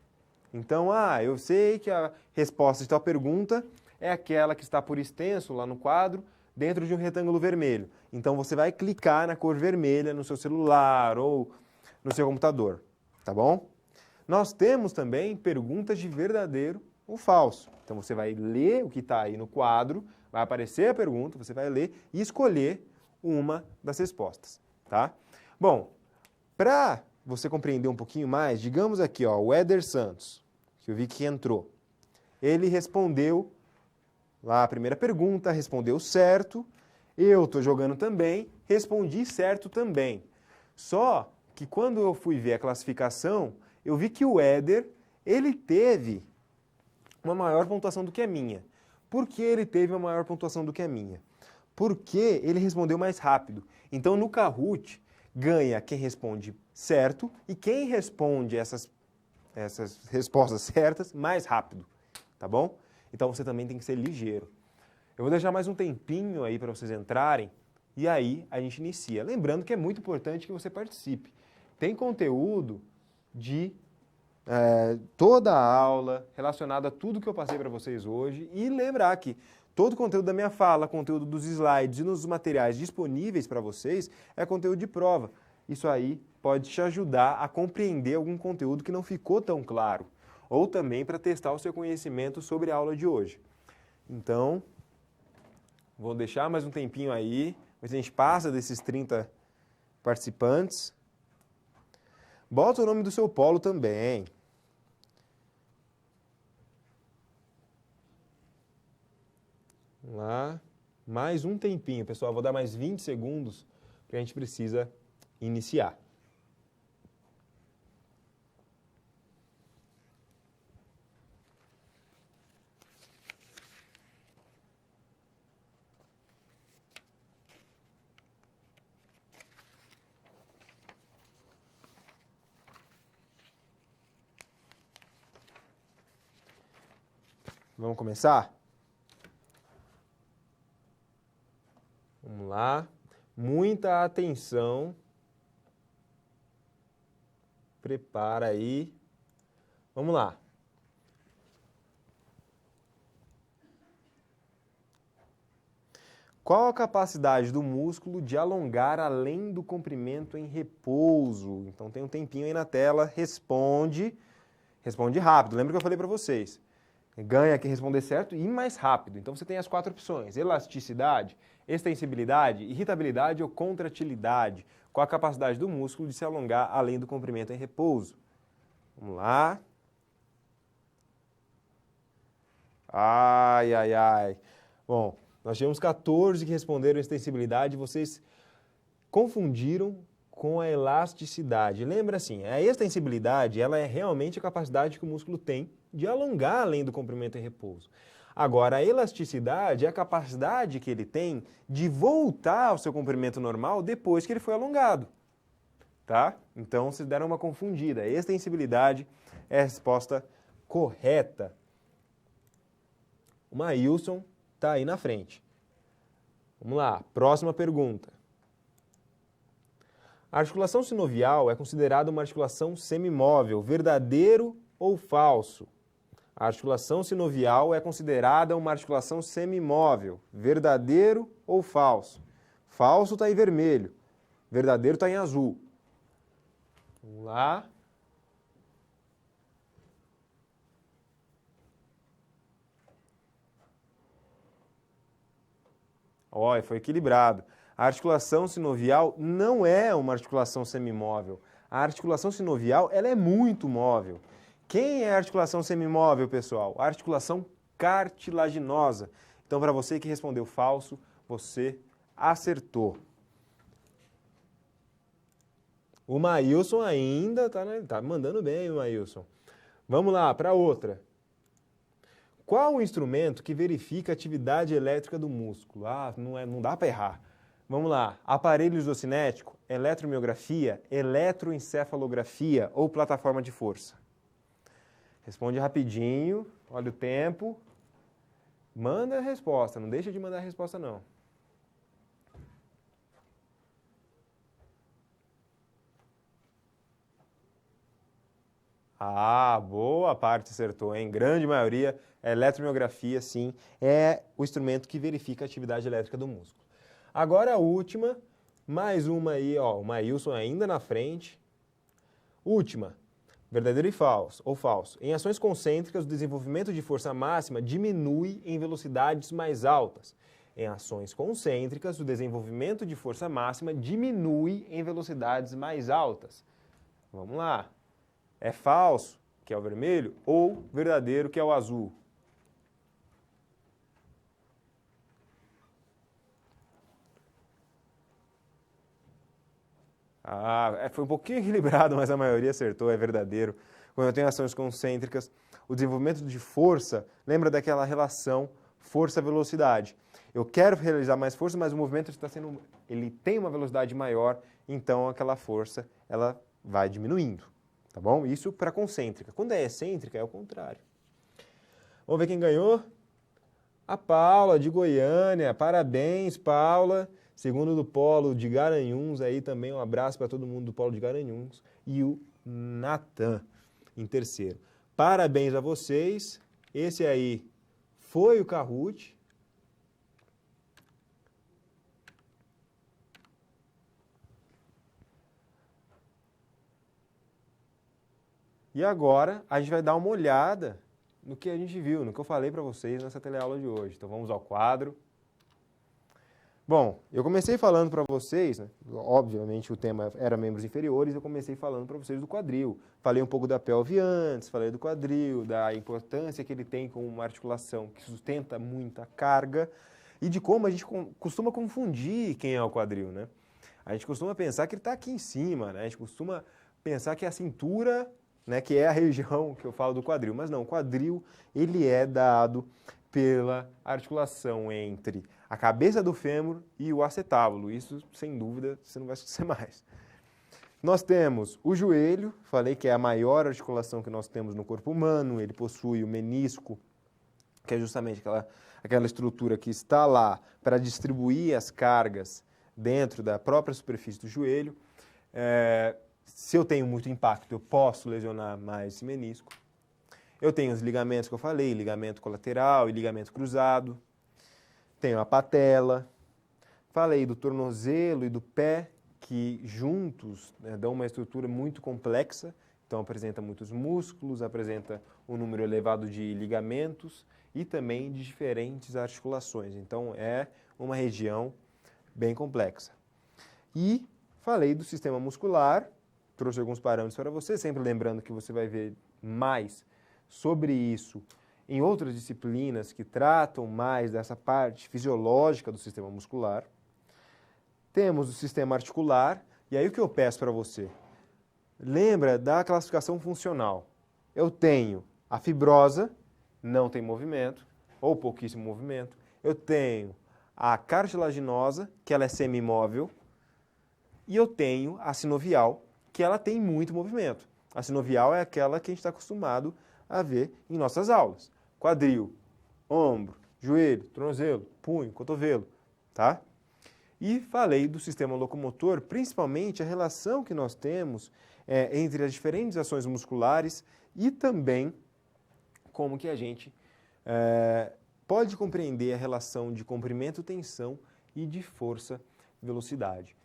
Então, eu sei que a resposta de tal pergunta é aquela que está por extenso lá no quadro, dentro de um retângulo vermelho. Então, você vai clicar na cor vermelha no seu celular ou no seu computador, tá bom? Nós temos também perguntas de verdadeiro ou falso. Então, você vai ler o que está aí no quadro, vai aparecer a pergunta, você vai ler e escolher uma das respostas, tá? Bom, para você compreender um pouquinho mais, digamos aqui, ó, o Éder Santos, que eu vi que entrou. Ele respondeu lá a primeira pergunta, respondeu certo. Eu estou jogando também, respondi certo também. Só que quando eu fui ver a classificação, eu vi que o Éder, ele teve uma maior pontuação do que a minha. Por que ele teve uma maior pontuação do que a minha? Porque ele respondeu mais rápido. Então, no Kahoot, ganha quem responde certo e quem responde essas respostas certas mais rápido, tá bom? Então, você também tem que ser ligeiro. Eu vou deixar mais um tempinho aí para vocês entrarem e aí a gente inicia. Lembrando que é muito importante que você participe. Tem conteúdo de toda a aula relacionado a tudo que eu passei para vocês hoje e lembrar que todo o conteúdo da minha fala, conteúdo dos slides e nos materiais disponíveis para vocês é conteúdo de prova. Isso aí pode te ajudar a compreender algum conteúdo que não ficou tão claro ou também para testar o seu conhecimento sobre a aula de hoje. Então, vou deixar mais um tempinho aí, mas a gente passa desses 30 participantes. Bota o nome do seu polo também. Vamos lá. Mais um tempinho, pessoal. Vou dar mais 20 segundos, porque a gente precisa iniciar. Vamos começar? Vamos lá. Muita atenção. Prepara aí. Vamos lá. Qual a capacidade do músculo de alongar além do comprimento em repouso? Então tem um tempinho aí na tela. Responde. Responde rápido. Lembra que eu falei para vocês? Ganha quem responder certo e mais rápido. Então você tem as 4 opções: elasticidade, extensibilidade, irritabilidade ou contratilidade. Qual a capacidade do músculo de se alongar além do comprimento em repouso? Vamos lá. Ai, ai, ai. Bom, nós tivemos 14 que responderam extensibilidade, vocês confundiram com a elasticidade. Lembra assim, a extensibilidade, ela é realmente a capacidade que o músculo tem de alongar além do comprimento em repouso. Agora, a elasticidade é a capacidade que ele tem de voltar ao seu comprimento normal depois que ele foi alongado. Tá? Então, vocês deram uma confundida. A extensibilidade é a resposta correta. O Maílson está aí na frente. Vamos lá, próxima pergunta. A articulação sinovial é considerada uma articulação semimóvel, verdadeiro ou falso? A articulação sinovial é considerada uma articulação semimóvel, verdadeiro ou falso? Falso está em vermelho, verdadeiro está em azul. Vamos lá. Olha, foi equilibrado. A articulação sinovial não é uma articulação semimóvel. A articulação sinovial, ela é muito móvel. Quem é a articulação semimóvel, pessoal? A articulação cartilaginosa. Então, para você que respondeu falso, você acertou. O Maílson ainda tá mandando bem, o Maílson. Vamos lá, para outra. Qual o instrumento que verifica a atividade elétrica do músculo? Não dá para errar. Vamos lá. Aparelho isocinético, eletromiografia, eletroencefalografia ou plataforma de força? Responde rapidinho, olha o tempo. Manda a resposta, não deixa de mandar a resposta não. Boa parte acertou, hein? Grande maioria, a eletromiografia, sim, é o instrumento que verifica a atividade elétrica do músculo. Agora a última, mais uma aí, ó, o Maílson ainda na frente. Última, verdadeiro ou falso. Em ações concêntricas, o desenvolvimento de força máxima diminui em velocidades mais altas. Em ações concêntricas, o desenvolvimento de força máxima diminui em velocidades mais altas. Vamos lá. É falso, que é o vermelho, ou verdadeiro, que é o azul? Foi um pouquinho equilibrado, mas a maioria acertou, é verdadeiro. Quando eu tenho ações concêntricas, o desenvolvimento de força, lembra daquela relação força-velocidade. Eu quero realizar mais força, mas o movimento ele tem uma velocidade maior, então aquela força ela vai diminuindo. Tá bom? Isso para concêntrica. Quando é excêntrica, é o contrário. Vamos ver quem ganhou? A Paula, de Goiânia. Parabéns, Paula. Segundo do Polo de Garanhuns, aí também um abraço para todo mundo do Polo de Garanhuns. E o Natan, em terceiro. Parabéns a vocês. Esse aí foi o Kahoot. E agora a gente vai dar uma olhada no que a gente viu, no que eu falei para vocês nessa teleaula de hoje. Então vamos ao quadro. Bom, eu comecei falando para vocês, né, obviamente o tema era membros inferiores, eu comecei falando para vocês do quadril. Falei um pouco da pelve antes, falei do quadril, da importância que ele tem como uma articulação que sustenta muita carga e de como a gente costuma confundir quem é o quadril, né? A gente costuma pensar que ele está aqui em cima, né? A gente costuma pensar que é a cintura, né, que é a região que eu falo do quadril. Mas não, o quadril ele é dado pela articulação entre a cabeça do fêmur e o acetábulo. Isso, sem dúvida, você não vai esquecer mais. Nós temos o joelho, falei que é a maior articulação que nós temos no corpo humano. Ele possui o menisco, que é justamente aquela estrutura que está lá para distribuir as cargas dentro da própria superfície do joelho. Se eu tenho muito impacto, eu posso lesionar mais esse menisco. Eu tenho os ligamentos que eu falei, ligamento colateral e ligamento cruzado. Tenho a patela. Falei do tornozelo e do pé, que juntos, né, dão uma estrutura muito complexa. Então apresenta muitos músculos, apresenta um número elevado de ligamentos e também de diferentes articulações. Então é uma região bem complexa. E falei do sistema muscular, trouxe alguns parâmetros para você, sempre lembrando que você vai ver mais sobre isso em outras disciplinas que tratam mais dessa parte fisiológica do sistema muscular. Temos o sistema articular, e aí o que eu peço para você? Lembra da classificação funcional. Eu tenho a fibrosa, não tem movimento, ou pouquíssimo movimento. Eu tenho a cartilaginosa, que ela é semimóvel, e eu tenho a sinovial, que ela tem muito movimento. A sinovial é aquela que a gente está acostumado a ver em nossas aulas. Quadril, ombro, joelho, tornozelo, punho, cotovelo, tá? E falei do sistema locomotor, principalmente a relação que nós temos entre as diferentes ações musculares e também como que a gente pode compreender a relação de comprimento, tensão e de força, velocidade.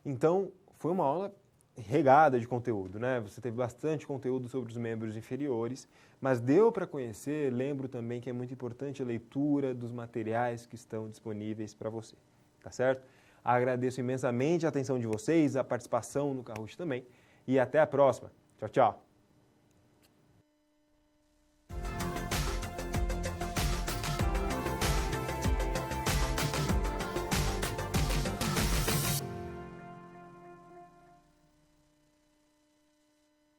Então, foi uma aula regada de conteúdo, né? Você teve bastante conteúdo sobre os membros inferiores, mas deu para conhecer. Lembro também que é muito importante a leitura dos materiais que estão disponíveis para você, tá certo? Agradeço imensamente a atenção de vocês, a participação no Kahoot também. E até a próxima. Tchau, tchau.